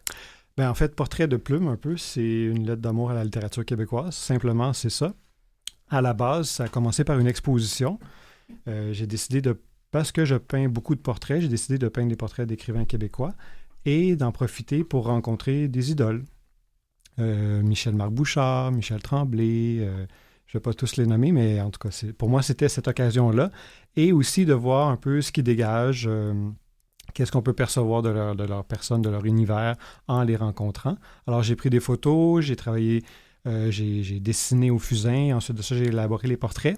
Ben, en fait, Portrait de plume, un peu, c'est une lettre d'amour à la littérature québécoise. Simplement, c'est ça. À la base, ça a commencé par une exposition. J'ai décidé parce que je peins beaucoup de portraits, j'ai décidé de peindre des portraits d'écrivains québécois et d'en profiter pour rencontrer des idoles. Michel-Marc Bouchard, Michel Tremblay, je ne vais pas tous les nommer, mais en tout cas, pour moi, c'était cette occasion-là. Et aussi de voir un peu ce qui dégage, qu'est-ce qu'on peut percevoir de leur personne, de leur univers en les rencontrant. Alors, j'ai pris des photos, j'ai travaillé, j'ai dessiné au fusain. Ensuite de ça, j'ai élaboré les portraits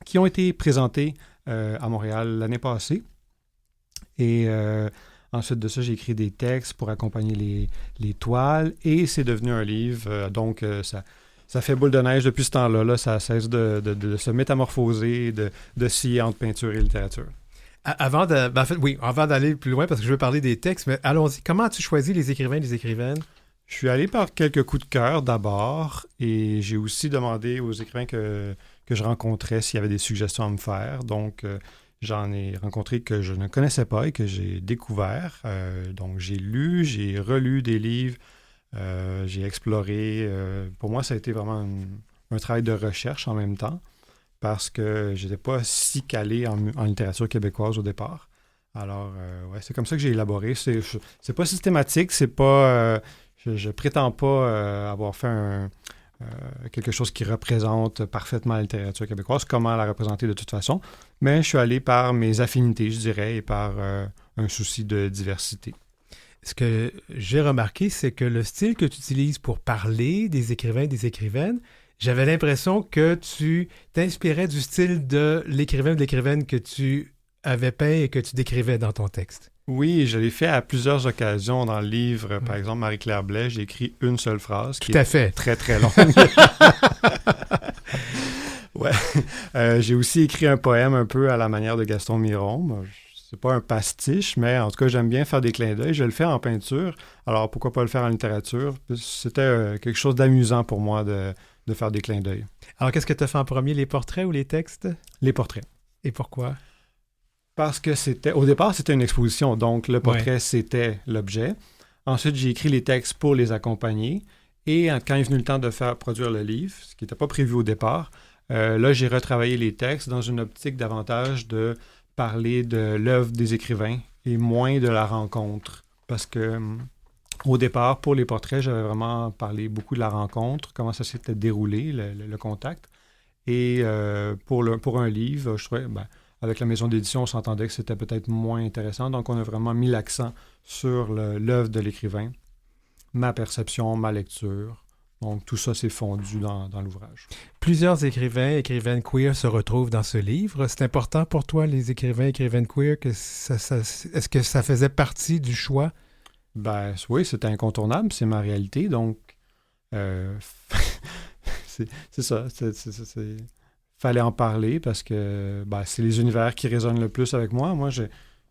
qui ont été présentés à Montréal l'année passée. Et ensuite de ça, j'ai écrit des textes pour accompagner les toiles. Et c'est devenu un livre, donc ça fait boule de neige depuis ce temps-là. Là, ça cesse de se métamorphoser, de scier entre peinture et littérature. Avant d'aller plus loin, parce que je veux parler des textes, mais allons-y. Comment as-tu choisi les écrivains et les écrivaines? Je suis allé par quelques coups de cœur d'abord et j'ai aussi demandé aux écrivains que je rencontrais s'il y avait des suggestions à me faire. Donc, j'en ai rencontré que je ne connaissais pas et que j'ai découvert. Donc, j'ai lu, j'ai relu des livres, j'ai exploré. Pour moi, ça a été vraiment un travail de recherche en même temps parce que je n'étais pas si calé en littérature québécoise au départ. Alors, ouais, c'est comme ça que j'ai élaboré. C'est pas systématique, c'est pas... je prétends pas avoir fait quelque chose qui représente parfaitement la littérature québécoise, comment la représenter de toute façon, mais je suis allé par mes affinités, je dirais, et par un souci de diversité. Ce que j'ai remarqué, c'est que le style que tu utilises pour parler des écrivains et des écrivaines, j'avais l'impression que tu t'inspirais du style de l'écrivain ou de l'écrivaine que tu avais peint et que tu décrivais dans ton texte. Oui, je l'ai fait à plusieurs occasions dans le livre. Par exemple, Marie-Claire Blais, j'ai écrit une seule phrase qui est très, très longue. Ouais. J'ai aussi écrit un poème un peu à la manière de Gaston Miron. C'est pas un pastiche, mais en tout cas, j'aime bien faire des clins d'œil. Je le fais en peinture, alors pourquoi pas le faire en littérature? C'était quelque chose d'amusant pour moi de faire des clins d'œil. Alors, qu'est-ce que tu as fait en premier, les portraits ou les textes? Les portraits. Et pourquoi? Parce que au départ, c'était une exposition, donc le portrait, c'était l'objet. Ensuite, j'ai écrit les textes pour les accompagner. Et quand est venu le temps de produire le livre, ce qui n'était pas prévu au départ, là, j'ai retravaillé les textes dans une optique davantage de parler de l'œuvre des écrivains et moins de la rencontre. Parce que au départ, pour les portraits, j'avais vraiment parlé beaucoup de la rencontre, comment ça s'était déroulé, le contact. Et pour un livre, je trouvais... avec la maison d'édition, on s'entendait que c'était peut-être moins intéressant. Donc, on a vraiment mis l'accent sur l'œuvre de l'écrivain, ma perception, ma lecture. Donc, tout ça s'est fondu dans l'ouvrage. Plusieurs écrivaines queer se retrouvent dans ce livre. C'est important pour toi, les écrivaines queer, que est-ce que ça faisait partie du choix? Oui, c'était incontournable. C'est ma réalité. Donc, c'est ça. Fallait en parler parce que c'est les univers qui résonnent le plus avec moi. Moi,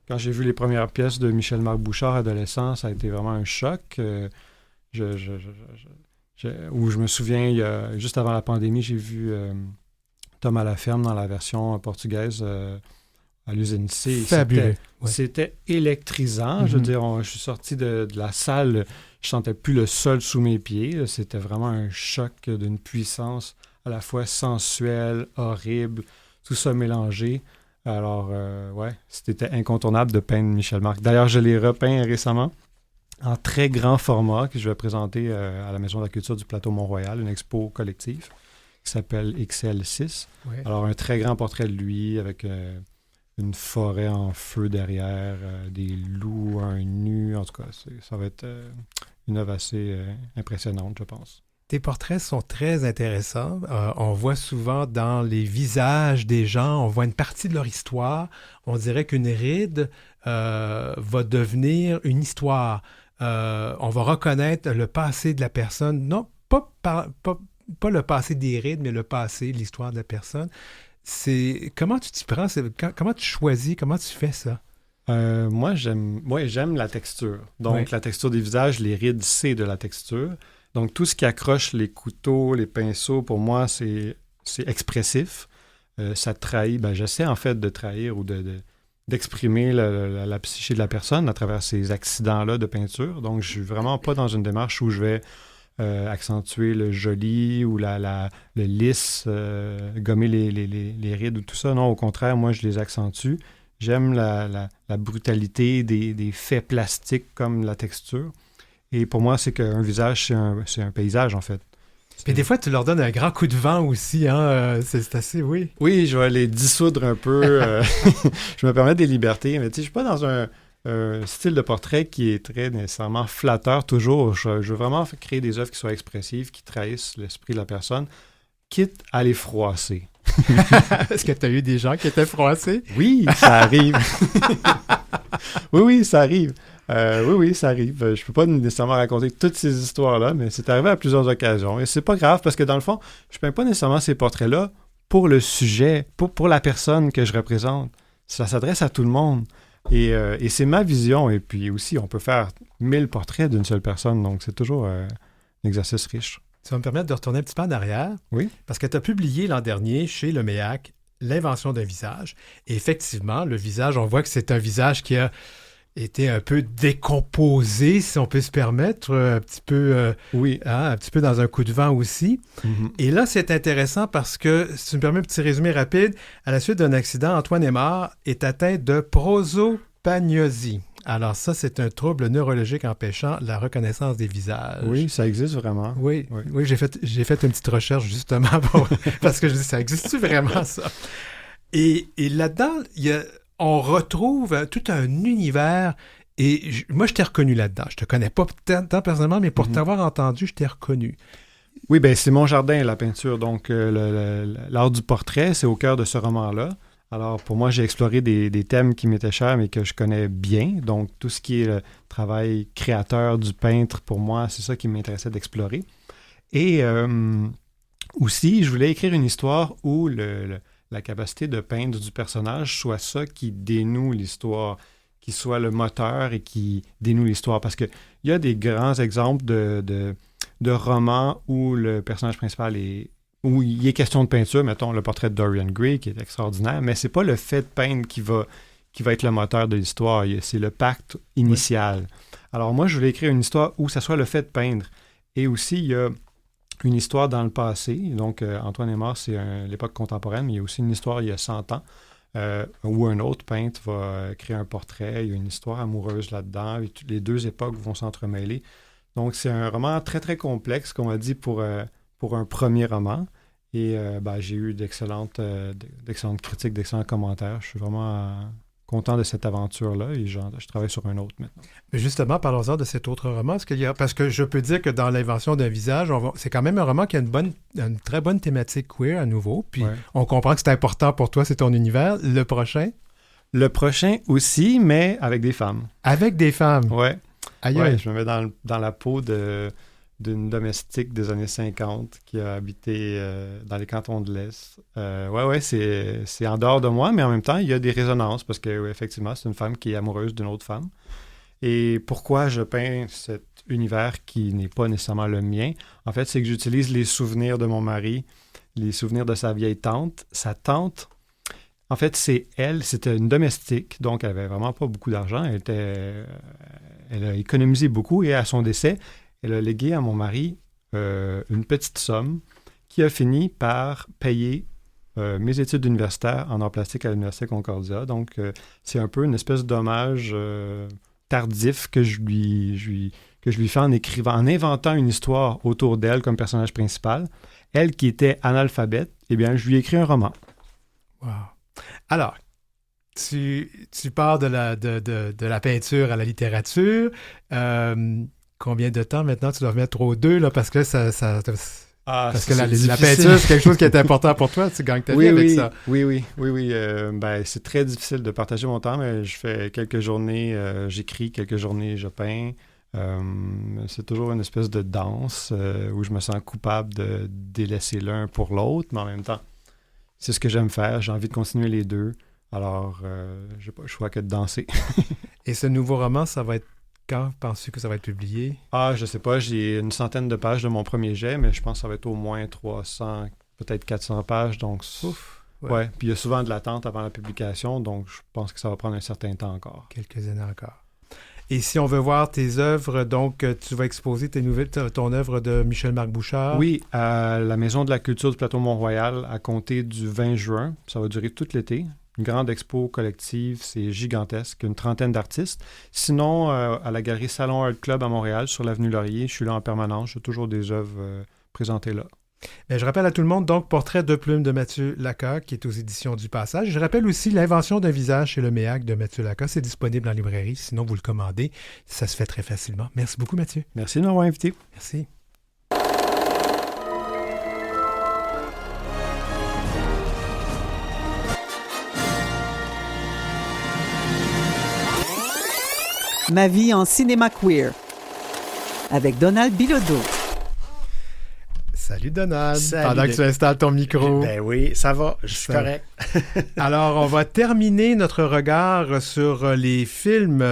quand j'ai vu les premières pièces de Michel-Marc Bouchard, adolescent, ça a été vraiment un choc. Où je me souviens, juste avant la pandémie, j'ai vu Tom à la ferme dans la version portugaise à l'usine C. Fabuleux. C'était électrisant. Je veux dire, je suis sorti de la salle, je sentais plus le sol sous mes pieds. C'était vraiment un choc d'une puissance à la fois sensuelle, horrible, tout ça mélangé. Alors, c'était incontournable de peindre Michel Marc. D'ailleurs, je l'ai repeint récemment en très grand format que je vais présenter à la Maison de la Culture du Plateau Mont-Royal, une expo collective qui s'appelle XL6. Ouais. Alors, un très grand portrait de lui avec une forêt en feu derrière, des loups, un nu. En tout cas, ça va être une œuvre assez impressionnante, je pense. Tes portraits sont très intéressants. On voit souvent dans les visages des gens, on voit une partie de leur histoire. On dirait qu'une ride va devenir une histoire. On va reconnaître le passé de la personne. Non, pas le passé des rides, mais le passé, l'histoire de la personne. Comment tu t'y prends? Comment tu choisis? Comment tu fais ça? Moi, j'aime la texture. Donc, la texture des visages, les rides, c'est de la texture. Donc, tout ce qui accroche les couteaux, les pinceaux, pour moi, c'est expressif. Ça trahit. J'essaie en fait de trahir ou d'exprimer la psyché de la personne à travers ces accidents-là de peinture. Donc, je suis vraiment pas dans une démarche où je vais accentuer le joli ou le lisse, gommer les rides ou tout ça. Non, au contraire, moi, je les accentue. J'aime la brutalité des faits plastiques comme la texture. Et pour moi, c'est qu'un visage, c'est un paysage, en fait. Puis des fois, tu leur donnes un grand coup de vent aussi, hein? C'est assez, oui. Oui, je vais les dissoudre un peu. Je me permets des libertés, mais tu sais, je suis pas dans un style de portrait qui est très nécessairement flatteur toujours. Je veux vraiment créer des œuvres qui soient expressives, qui trahissent l'esprit de la personne, quitte à les froisser. Est-ce que tu as eu des gens qui étaient froissés? Oui, ça arrive. Oui, ça arrive. Oui, ça arrive. Je peux pas nécessairement raconter toutes ces histoires-là, mais c'est arrivé à plusieurs occasions. Et c'est pas grave parce que dans le fond, je peins pas nécessairement ces portraits-là pour le sujet, pour la personne que je représente. Ça s'adresse à tout le monde. Et c'est ma vision. Et puis aussi, on peut faire 1000 portraits d'une seule personne. Donc, c'est toujours un exercice riche. Ça va me permettre de retourner un petit peu en arrière. Oui. Parce que tu as publié l'an dernier chez Le Méac l'invention d'un visage. Et effectivement, le visage, on voit que c'est un visage qui a été un peu décomposé, si on peut se permettre, un petit peu, Oui. un petit peu dans un coup de vent aussi. Mhm. Et là, c'est intéressant parce que, si tu me permets un petit résumé rapide, à la suite d'un accident, Antoine Aymard est atteint de prosopagnosie. Alors ça, c'est un trouble neurologique empêchant la reconnaissance des visages. Oui, ça existe vraiment. Oui, Oui. oui, j'ai fait une petite recherche justement parce que je dis, ça existe-tu vraiment ça? Et là-dedans, on retrouve tout un univers et moi, je t'ai reconnu là-dedans. Je te connais pas tant personnellement, mais pour t'avoir entendu, je t'ai reconnu. Oui, bien, c'est mon jardin, la peinture. Donc, l'art du portrait, c'est au cœur de ce roman-là. Alors, pour moi, j'ai exploré des thèmes qui m'étaient chers, mais que je connais bien. Donc, tout ce qui est le travail créateur du peintre, pour moi, c'est ça qui m'intéressait d'explorer. Et aussi, je voulais écrire une histoire où la capacité de peindre du personnage soit ça qui dénoue l'histoire, qui soit le moteur et qui dénoue l'histoire. Parce qu'il y a des grands exemples de romans où le personnage principal où il est question de peinture, mettons le portrait de Dorian Gray qui est extraordinaire, mais c'est pas le fait de peindre qui va être le moteur de l'histoire, c'est le pacte initial. Oui. Alors moi, je voulais écrire une histoire où ça soit le fait de peindre. Et aussi, il y a une histoire dans le passé. Donc, Antoine Aymard, c'est l'époque contemporaine, mais il y a aussi une histoire il y a 100 ans où un autre peintre va créer un portrait. Il y a une histoire amoureuse là-dedans. Et les deux époques vont s'entremêler. Donc, c'est un roman très, très complexe, comme on dit, pour un premier roman. Et j'ai eu d'excellentes critiques, d'excellents commentaires. Je suis vraiment content de cette aventure-là et je travaille sur un autre maintenant. Mais justement, parlons-en de cet autre roman. Parce que je peux dire que dans l'invention d'un visage, c'est quand même un roman qui a une très bonne thématique queer à nouveau. Puis on comprend que c'est important pour toi, c'est ton univers. Le prochain? Le prochain aussi, mais avec des femmes. Avec des femmes? Oui. Aïe. Je me mets dans la peau d'une domestique des années 50 qui a habité dans les cantons de l'Est. C'est en dehors de moi, mais en même temps, il y a des résonances parce que, effectivement, c'est une femme qui est amoureuse d'une autre femme. Et pourquoi je peins cet univers qui n'est pas nécessairement le mien? En fait, c'est que j'utilise les souvenirs de mon mari, les souvenirs de sa vieille tante. Sa tante, en fait, c'était une domestique, donc elle avait vraiment pas beaucoup d'argent. Elle a économisé beaucoup et à son décès, elle a légué à mon mari une petite somme qui a fini par payer mes études universitaires en art plastique à l'Université Concordia. Donc, c'est un peu une espèce d'hommage tardif que je lui fais en inventant une histoire autour d'elle comme personnage principal. Elle qui était analphabète, eh bien, je lui ai écrit un roman. Wow. Alors, tu pars de la peinture à la littérature. Combien de temps maintenant tu dois mettre aux deux, là, parce que parce que la peinture, c'est quelque chose qui est important pour toi, tu gagnes ta vie avec ça. Oui. C'est très difficile de partager mon temps, mais je fais quelques journées, j'écris, quelques journées, je peins. C'est toujours une espèce de danse où je me sens coupable de délaisser l'un pour l'autre, mais en même temps, c'est ce que j'aime faire, j'ai envie de continuer les deux, alors j'ai pas le choix que de danser. Et ce nouveau roman, ça va être quand penses-tu que ça va être publié? Je sais pas, j'ai une centaine de pages de mon premier jet, mais je pense que ça va être au moins 300, peut-être 400 pages, donc... Ouf! Ouais, puis il y a souvent de l'attente avant la publication, donc je pense que ça va prendre un certain temps encore. Quelques années encore. Et si on veut voir tes œuvres, donc tu vas exposer ton œuvre de Michel-Marc Bouchard? Oui, à la Maison de la culture du plateau Mont-Royal, à compter du 20 juin. Ça va durer tout l'été. Une grande expo collective, c'est gigantesque, une trentaine d'artistes. Sinon, à la galerie Salon Art Club à Montréal, sur l'avenue Laurier, je suis là en permanence. J'ai toujours des œuvres présentées là. Bien, je rappelle à tout le monde, donc, Portrait de plume de Mathieu Lacas, qui est aux éditions du Passage. Je rappelle aussi L'invention d'un visage chez Le Méac de Mathieu Lacas. C'est disponible en librairie, sinon vous le commandez. Ça se fait très facilement. Merci beaucoup, Mathieu. Merci de m'avoir invité. Merci. Ma vie en cinéma queer avec Donald Bilodeau. Salut Donald. Salut, Pendant que tu installes ton micro. Ben oui, ça va, je suis correct. Alors, on va terminer notre regard sur les films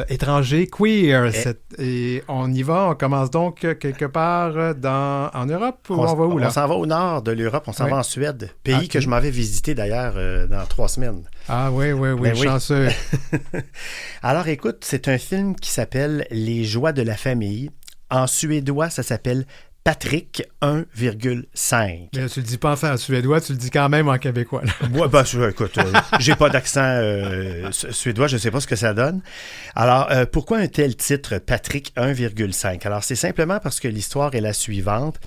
étrangers queer. Et on y va, on commence donc quelque part en Europe ou on va où là? On s'en va au nord de l'Europe, on s'en va en Suède, pays que je m'avais visité d'ailleurs dans 3 semaines. Ah oui, Ben chanceux. Alors écoute, c'est un film qui s'appelle Les joies de la famille. En suédois, ça s'appelle Patrik 1,5. Mais tu le dis pas en suédois, tu le dis quand même en québécois. Ouais, ben, écoute, j'ai pas d'accent suédois, je sais pas ce que ça donne. Alors, pourquoi un tel titre, Patrik 1,5? Alors, c'est simplement parce que l'histoire est la suivante.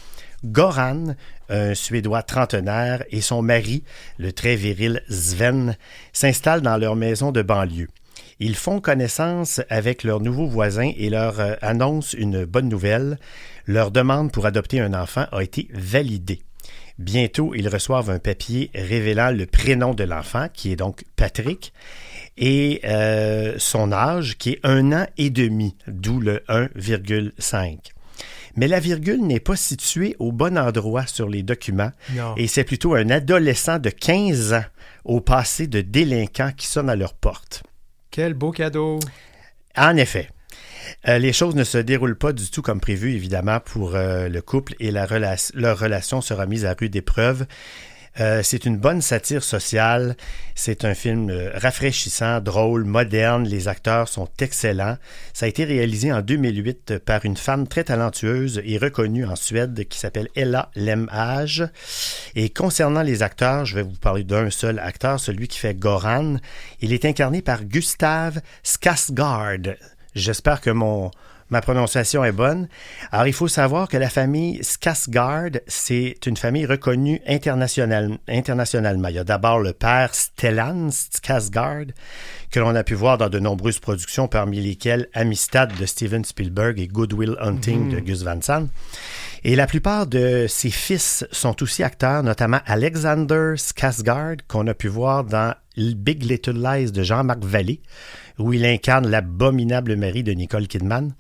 Goran, un Suédois trentenaire, et son mari, le très viril Sven, s'installent dans leur maison de banlieue. Ils font connaissance avec leurs nouveaux voisins et leur annoncent une bonne nouvelle. Leur demande pour adopter un enfant a été validée. Bientôt, ils reçoivent un papier révélant le prénom de l'enfant, qui est donc Patrik, et son âge, qui est 1 an et demi, d'où le 1,5. Mais la virgule n'est pas située au bon endroit sur les documents, et c'est plutôt un adolescent de 15 ans au passé de délinquant qui sonne à leur porte. Quel beau cadeau! En effet. Les choses ne se déroulent pas du tout comme prévu, évidemment, pour le couple et leur relation sera mise à rude épreuve. C'est une bonne satire sociale. C'est un film rafraîchissant, drôle, moderne. Les acteurs sont excellents. Ça a été réalisé en 2008 par une femme très talentueuse et reconnue en Suède qui s'appelle Ella Lemhage. Et concernant les acteurs, je vais vous parler d'un seul acteur, celui qui fait Goran. Il est incarné par Gustav Skarsgård. J'espère que ma prononciation est bonne. Alors, il faut savoir que la famille Skarsgård, c'est une famille reconnue internationalement. Il y a d'abord le père Stellan Skarsgård, que l'on a pu voir dans de nombreuses productions, parmi lesquelles Amistad de Steven Spielberg et Good Will Hunting de Gus Van Sant. Et la plupart de ses fils sont aussi acteurs, notamment Alexander Skarsgård, qu'on a pu voir dans Big Little Lies de Jean-Marc Vallée, où il incarne l'abominable mari de Nicole Kidman,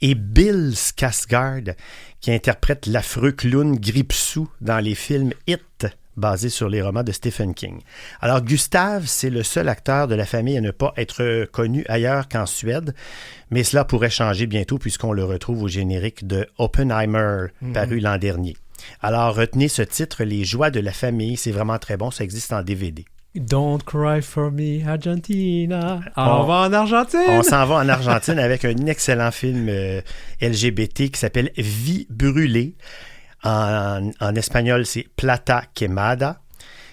et Bill Skarsgård, qui interprète l'affreux clown Gripsou dans les films It, basés sur les romans de Stephen King. Alors, Gustav, c'est le seul acteur de la famille à ne pas être connu ailleurs qu'en Suède, mais cela pourrait changer bientôt puisqu'on le retrouve au générique de Oppenheimer, paru l'an dernier. Alors, retenez ce titre, Les joies de la famille, c'est vraiment très bon, ça existe en DVD. Don't cry for me, Argentina. On va en Argentine. On s'en va en Argentine avec un excellent film LGBT qui s'appelle Vie brûlée. En espagnol, c'est Plata Quemada.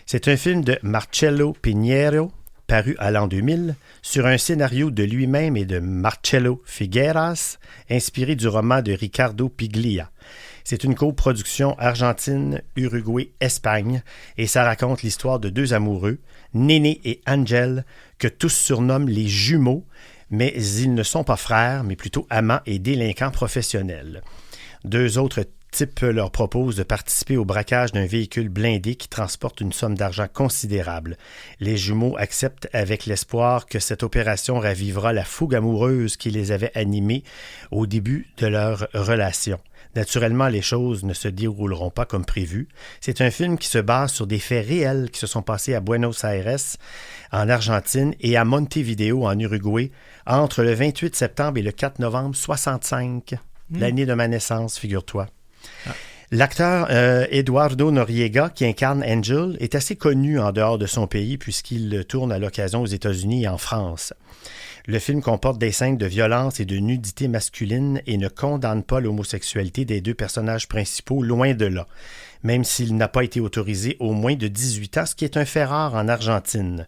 C'est un film de Marcelo Piñero, paru à l'an 2000, sur un scénario de lui-même et de Marcelo Figueras, inspiré du roman de Ricardo Piglia. C'est une coproduction Argentine, Uruguay, Espagne, et ça raconte l'histoire de 2 amoureux, Néné et Angel, que tous surnomment les jumeaux, mais ils ne sont pas frères, mais plutôt amants et délinquants professionnels. 2 autres types leur proposent de participer au braquage d'un véhicule blindé qui transporte une somme d'argent considérable. Les jumeaux acceptent avec l'espoir que cette opération ravivera la fougue amoureuse qui les avait animés au début de leur relation. Naturellement, les choses ne se dérouleront pas comme prévu. C'est un film qui se base sur des faits réels qui se sont passés à Buenos Aires, en Argentine, et à Montevideo, en Uruguay, entre le 28 septembre et le 4 novembre 1965, l'année de ma naissance, figure-toi. L'acteur Eduardo Noriega, qui incarne Angel, est assez connu en dehors de son pays puisqu'il tourne à l'occasion aux États-Unis et en France. Le film comporte des scènes de violence et de nudité masculine et ne condamne pas l'homosexualité des 2 personnages principaux, loin de là, même s'il n'a pas été autorisé au moins de 18 ans, ce qui est un fait rare en Argentine.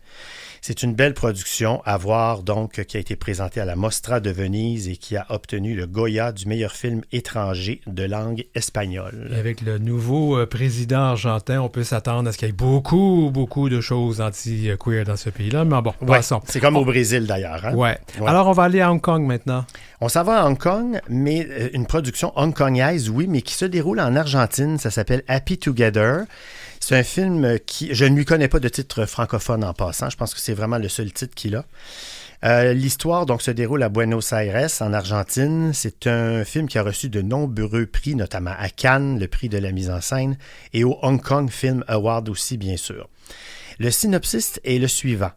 C'est une belle production à voir, donc, qui a été présentée à la Mostra de Venise et qui a obtenu le Goya du meilleur film étranger de langue espagnole. Et avec le nouveau président argentin, on peut s'attendre à ce qu'il y ait beaucoup, beaucoup de choses anti-queer dans ce pays-là. Mais bon, passons. C'est comme au Brésil, d'ailleurs. Hein? Ouais. Alors, on va aller à Hong Kong maintenant. On s'en va à Hong Kong, mais une production hongkongaise, oui, mais qui se déroule en Argentine. Ça s'appelle Happy Together. C'est un film qui... Je ne lui connais pas de titre francophone en passant. Je pense que c'est vraiment le seul titre qu'il a. L'histoire donc se déroule à Buenos Aires, en Argentine. C'est un film qui a reçu de nombreux prix, notamment à Cannes, le prix de la mise en scène, et au Hong Kong Film Award aussi, bien sûr. Le synopsis est le suivant.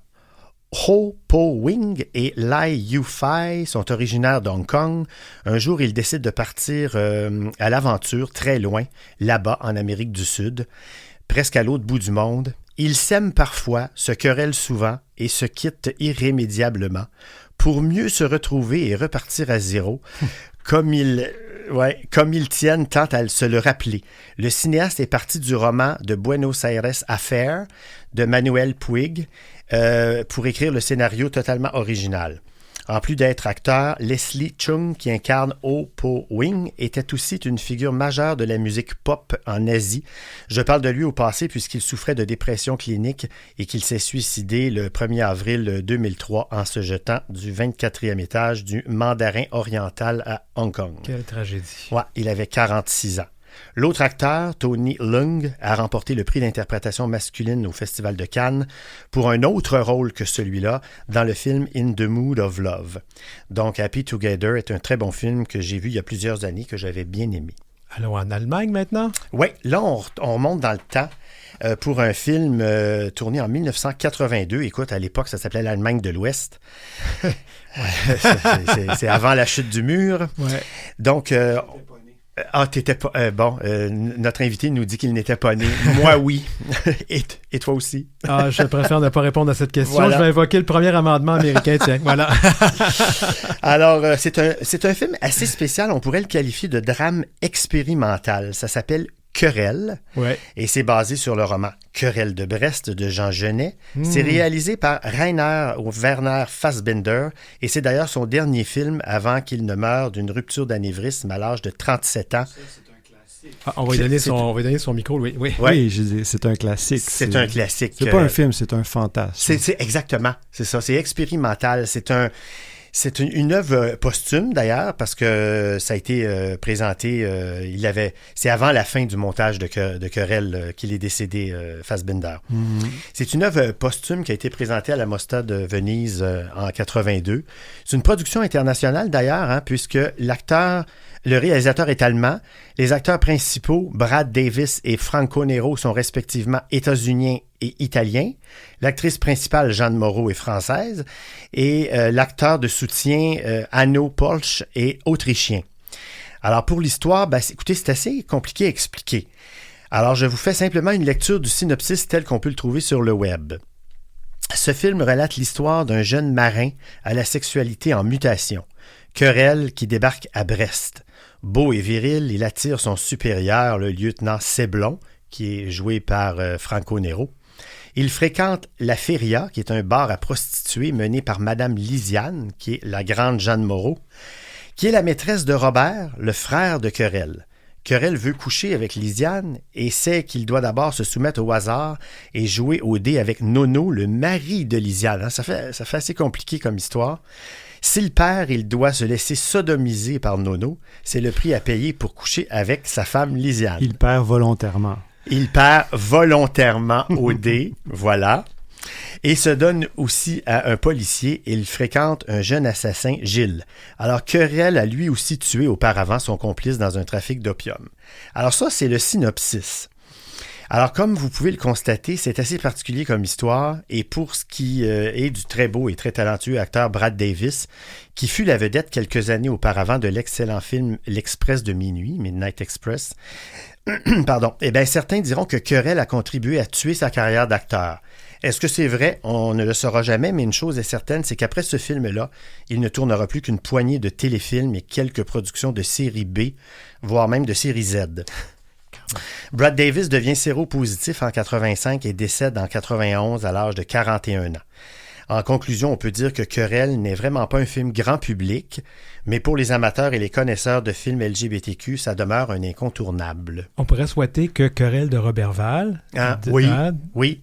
Ho Po Wing et Lai Yu-Fai sont originaires d'Hong Kong. Un jour, ils décident de partir à l'aventure très loin, là-bas, en Amérique du Sud, presque à l'autre bout du monde. Ils s'aiment parfois, se querellent souvent et se quittent irrémédiablement pour mieux se retrouver et repartir à zéro, comme ils tiennent tant à se le rappeler. Le cinéaste est parti du roman de Buenos Aires Affair de Manuel Puig pour écrire le scénario totalement original. En plus d'être acteur, Leslie Chung, qui incarne Ho Po Wing, était aussi une figure majeure de la musique pop en Asie. Je parle de lui au passé puisqu'il souffrait de dépression clinique et qu'il s'est suicidé le 1er avril 2003 en se jetant du 24e étage du Mandarin oriental à Hong Kong. Quelle tragédie. Ouais, il avait 46 ans. L'autre acteur, Tony Leung, a remporté le prix d'interprétation masculine au Festival de Cannes pour un autre rôle que celui-là dans le film In the Mood of Love. Donc, Happy Together est un très bon film que j'ai vu il y a plusieurs années, que j'avais bien aimé. Allons en Allemagne maintenant? Oui, là, on remonte dans le temps pour un film tourné en 1982. Écoute, à l'époque, ça s'appelait l'Allemagne de l'Ouest. C'est avant la chute du mur. Ouais. Donc... t'étais pas... notre invité nous dit qu'il n'était pas né. Moi, oui. Et toi aussi. Je préfère ne pas répondre à cette question. Voilà. Je vais invoquer le premier amendement américain. Tiens, voilà. Alors, c'est un film assez spécial. On pourrait le qualifier de drame expérimental. Ça s'appelle Querelle. Ouais. Et c'est basé sur le roman Querelle de Brest de Jean Genet. C'est réalisé par Rainer Werner Fassbinder et c'est d'ailleurs son dernier film avant qu'il ne meure d'une rupture d'anévrisme à l'âge de 37 ans. On va lui donner son micro, oui. Ouais. Oui, je dis, c'est un classique. C'est un classique. C'est pas un film, c'est un fantasme. C'est exactement, c'est ça. C'est expérimental. C'est une œuvre posthume, d'ailleurs, parce que ça a été présenté, c'est avant la fin du montage de Querelle qu'il est décédé, Fassbinder. Mm-hmm. C'est une œuvre posthume qui a été présentée à la Mostra de Venise en 82. C'est une production internationale, d'ailleurs, hein, puisque le réalisateur est allemand. Les acteurs principaux, Brad Davis et Franco Nero, sont respectivement états-uniens et italiens. L'actrice principale, Jeanne Moreau, est française. Et l'acteur de soutien, Hanno Polsch, est autrichien. Alors, pour l'histoire, écoutez, c'est assez compliqué à expliquer. Alors, je vous fais simplement une lecture du synopsis tel qu'on peut le trouver sur le web. Ce film relate l'histoire d'un jeune marin à la sexualité en mutation, Querelle, qui débarque à Brest. Beau et viril, il attire son supérieur, le lieutenant Séblon, qui est joué par Franco Nero. Il fréquente la Feria, qui est un bar à prostituées mené par Madame Lisiane, qui est la grande Jeanne Moreau, qui est la maîtresse de Robert, le frère de Querelle. Querelle veut coucher avec Lisiane et sait qu'il doit d'abord se soumettre au hasard et jouer au dé avec Nono, le mari de Lisiane. Ça fait assez compliqué comme histoire. S'il perd, il doit se laisser sodomiser par Nono. C'est le prix à payer pour coucher avec sa femme Lisiane. Il perd volontairement. Il perd volontairement au dé, voilà. Et se donne aussi à un policier et il fréquente un jeune assassin, Gilles. Alors, Querelle a lui aussi tué auparavant son complice dans un trafic d'opium. Alors ça, c'est le synopsis. Alors, comme vous pouvez le constater, c'est assez particulier comme histoire, et pour ce qui est du très beau et très talentueux acteur Brad Davis, qui fut la vedette quelques années auparavant de l'excellent film L'Express de minuit, Midnight Express, pardon, certains diront que Querelle a contribué à tuer sa carrière d'acteur. Est-ce que c'est vrai? On ne le saura jamais, mais une chose est certaine, c'est qu'après ce film-là, il ne tournera plus qu'une poignée de téléfilms et quelques productions de série B, voire même de série Z. Brad Davis devient séropositif en 85 et décède en 91 à l'âge de 41 ans. En conclusion, on peut dire que Querelle n'est vraiment pas un film grand public, mais pour les amateurs et les connaisseurs de films LGBTQ, ça demeure un incontournable. On pourrait souhaiter que Querelle de Roberval, oui,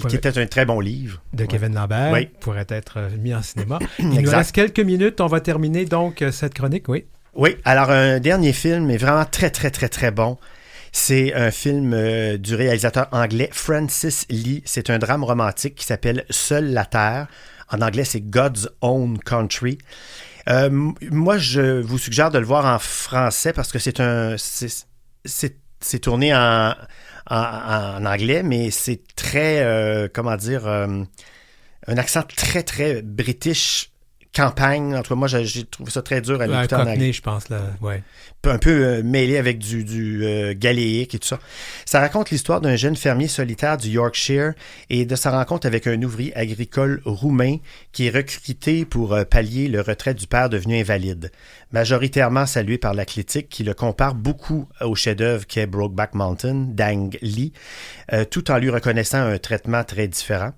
qui était un très bon livre. De Kevin Lambert, pourrait être mis en cinéma. Il nous reste quelques minutes, on va terminer donc cette chronique, oui. Oui, alors un dernier film est vraiment très, très, très, très bon. C'est un film du réalisateur anglais Francis Lee. C'est un drame romantique qui s'appelle Seule la Terre, En anglais, c'est God's Own Country. Moi, je vous suggère de le voir en français parce que c'est tourné en anglais, mais c'est très, un accent très, très british, campagne. En tout cas, moi, j'ai trouvé ça très dur à l'écouter en anglais. Je pense, là, ouais. Un peu mêlé avec du galéique et tout ça. Ça raconte l'histoire d'un jeune fermier solitaire du Yorkshire et de sa rencontre avec un ouvrier agricole roumain qui est recruté pour pallier le retrait du père devenu invalide. Majoritairement salué par la critique qui le compare beaucoup au chef-d'œuvre qu'est Brokeback Mountain, d'Ang Lee, tout en lui reconnaissant un traitement très différent.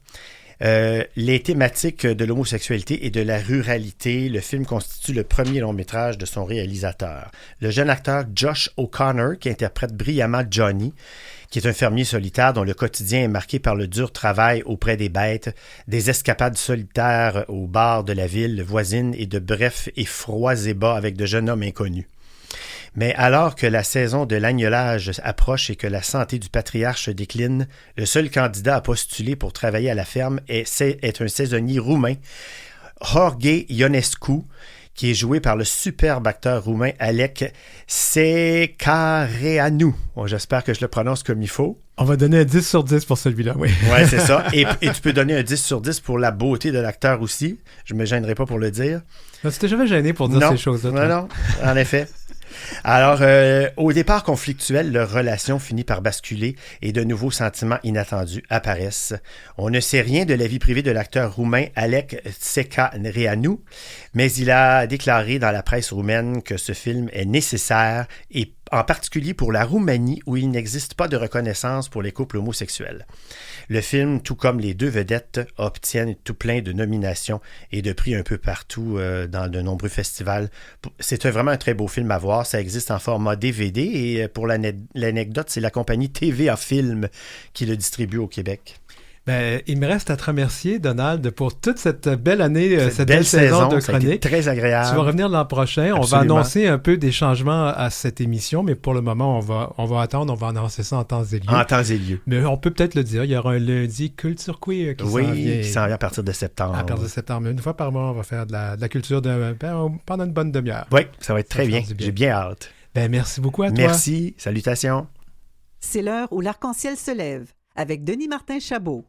Les thématiques de l'homosexualité et de la ruralité, le film constitue le premier long-métrage de son réalisateur. Le jeune acteur Josh O'Connor, qui interprète brillamment Johnny, qui est un fermier solitaire dont le quotidien est marqué par le dur travail auprès des bêtes, des escapades solitaires au bar de la ville voisine et de brefs et froids ébats avec de jeunes hommes inconnus. Mais alors que la saison de l'agnelage approche et que la santé du patriarche décline, le seul candidat à postuler pour travailler à la ferme est un saisonnier roumain, Jorge Ionescu, qui est joué par le superbe acteur roumain Alec Secareanu. Bon, j'espère que je le prononce comme il faut. On va donner un 10 sur 10 pour celui-là, oui. Oui, c'est ça. Et tu peux donner un 10 sur 10 pour la beauté de l'acteur aussi. Je ne me gênerai pas pour le dire. Non, tu t'es jamais gêné pour dire ces choses-là. Non, en effet. Alors, au départ conflictuel, leur relation finit par basculer et de nouveaux sentiments inattendus apparaissent. On ne sait rien de la vie privée de l'acteur roumain Alec Secareanu, mais il a déclaré dans la presse roumaine que ce film est nécessaire et en particulier pour la Roumanie où il n'existe pas de reconnaissance pour les couples homosexuels. Le film, tout comme les deux vedettes, obtiennent tout plein de nominations et de prix un peu partout dans de nombreux festivals. C'est vraiment un très beau film à voir. Ça existe en format DVD et pour l'anecdote, c'est la compagnie TVA Film qui le distribue au Québec. Ben, il me reste à te remercier, Donald, pour toute cette belle année, cette belle saison de chronique. Ça a été très agréable. Tu vas revenir l'an prochain. Absolument. On va annoncer un peu des changements à cette émission, mais pour le moment, on va attendre. On va annoncer ça en temps et lieu. En temps et lieu. Mais on peut peut-être le dire. Il y aura un lundi Culture Queer qui s'en vient. Oui, qui s'en vient à partir de septembre. À partir de septembre. Une fois par mois, on va faire de la culture pendant une bonne demi-heure. Oui, ça va être très bien. J'ai bien hâte. Ben, merci beaucoup à toi. Merci. Salutations. C'est l'heure où l'arc-en-ciel se lève avec Denis Martin Chabot.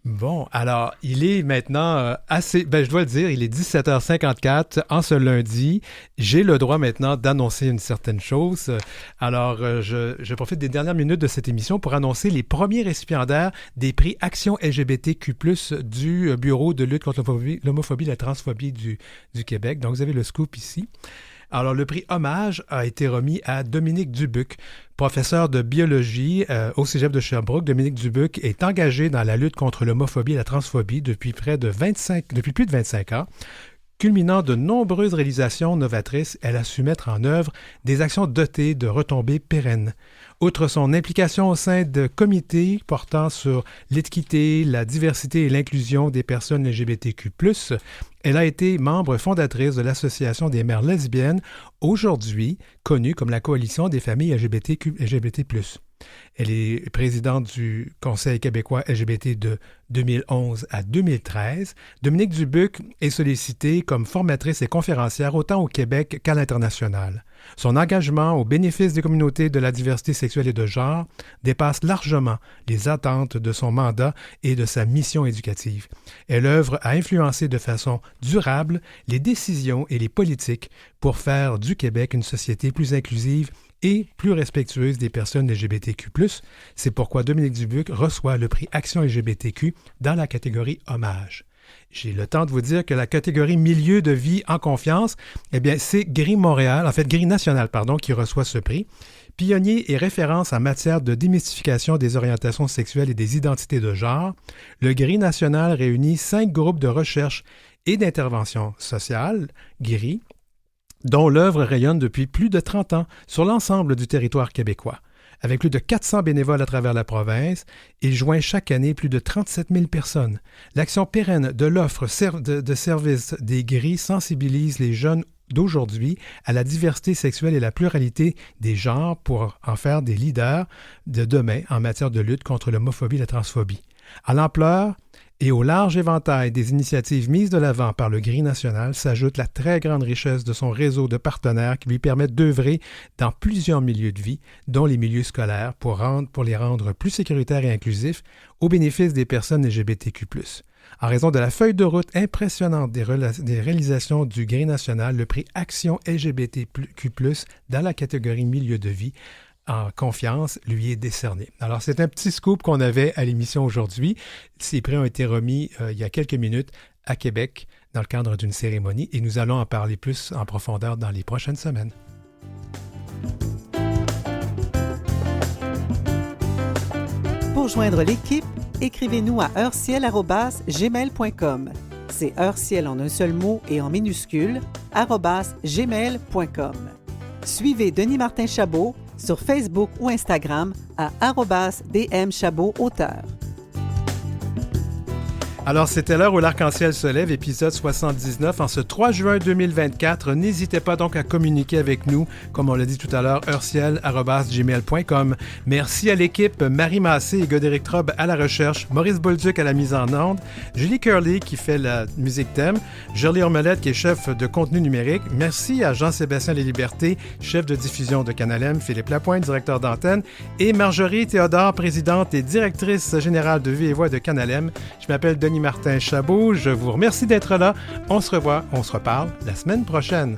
Bon, alors, il est maintenant je dois le dire, il est 17h54 en ce lundi. J'ai le droit maintenant d'annoncer une certaine chose. Alors, je profite des dernières minutes de cette émission pour annoncer les premiers récipiendaires des prix Action LGBTQ+, du Bureau de lutte contre l'homophobie et la transphobie du Québec. Donc, vous avez le scoop ici. Alors, le prix Hommage a été remis à Dominique Dubuc, professeur de biologie au Cégep de Sherbrooke. Dominique Dubuc est engagé dans la lutte contre l'homophobie et la transphobie depuis plus de 25 ans. Culminant de nombreuses réalisations novatrices, elle a su mettre en œuvre des actions dotées de retombées pérennes. Outre son implication au sein de comités portant sur l'équité, la diversité et l'inclusion des personnes LGBTQ+, elle a été membre fondatrice de l'Association des mères lesbiennes, aujourd'hui connue comme la Coalition des familles LGBT+. Elle est présidente du Conseil québécois LGBT de 2011 à 2013. Dominique Dubuc est sollicitée comme formatrice et conférencière autant au Québec qu'à l'international. Son engagement au bénéfice des communautés de la diversité sexuelle et de genre dépasse largement les attentes de son mandat et de sa mission éducative. Elle œuvre à influencer de façon durable les décisions et les politiques pour faire du Québec une société plus inclusive et plus respectueuse des personnes LGBTQ+. C'est pourquoi Dominique Dubuc reçoit le prix Action LGBTQ dans la catégorie Hommage. J'ai le temps de vous dire que la catégorie Milieu de vie en confiance, eh bien, c'est Gris National, qui reçoit ce prix. Pionnier et référence en matière de démystification des orientations sexuelles et des identités de genre, le Gris National réunit 5 groupes de recherche et d'intervention sociale, GRI, dont l'œuvre rayonne depuis plus de 30 ans sur l'ensemble du territoire québécois. Avec plus de 400 bénévoles à travers la province, il joint chaque année plus de 37 000 personnes. L'action pérenne de l'offre de services des GRI sensibilise les jeunes d'aujourd'hui à la diversité sexuelle et la pluralité des genres pour en faire des leaders de demain en matière de lutte contre l'homophobie et la transphobie. À l'ampleur Et au large éventail des initiatives mises de l'avant par le Gris national s'ajoute la très grande richesse de son réseau de partenaires qui lui permettent d'œuvrer dans plusieurs milieux de vie, dont les milieux scolaires, pour les rendre plus sécuritaires et inclusifs au bénéfice des personnes LGBTQ+. En raison de la feuille de route impressionnante des réalisations du Gris national, le prix Action LGBTQ+, dans la catégorie milieu de vie, en confiance, lui est décerné. Alors, c'est un petit scoop qu'on avait à l'émission aujourd'hui. Ces prix ont été remis il y a quelques minutes à Québec dans le cadre d'une cérémonie et nous allons en parler plus en profondeur dans les prochaines semaines. Pour joindre l'équipe, écrivez-nous à heurciel@gmail.com. C'est heurciel en un seul mot et en minuscule, @gmail.com. Suivez Denis Martin Chabot sur Facebook ou Instagram à @dmchabotauteur. Alors, c'était l'heure où l'arc-en-ciel se lève, épisode 79, en ce 3 juin 2024. N'hésitez pas donc à communiquer avec nous, comme on l'a dit tout à l'heure, heurciel@gmail.com. Merci à l'équipe, Marie Massé et Godéric Trobe à la recherche, Maurice Bolduc à la mise en onde, Julie Curley qui fait la musique thème, Jolie Ormelette qui est chef de contenu numérique. Merci à Jean-Sébastien Leslibertés, chef de diffusion de Canal M, Philippe Lapointe, directeur d'antenne, et Marjorie Théodore, présidente et directrice générale de Vie et Voix de Canal M. Je m'appelle Denis Martin Chabot, je vous remercie d'être là. On se revoit, on se reparle la semaine prochaine.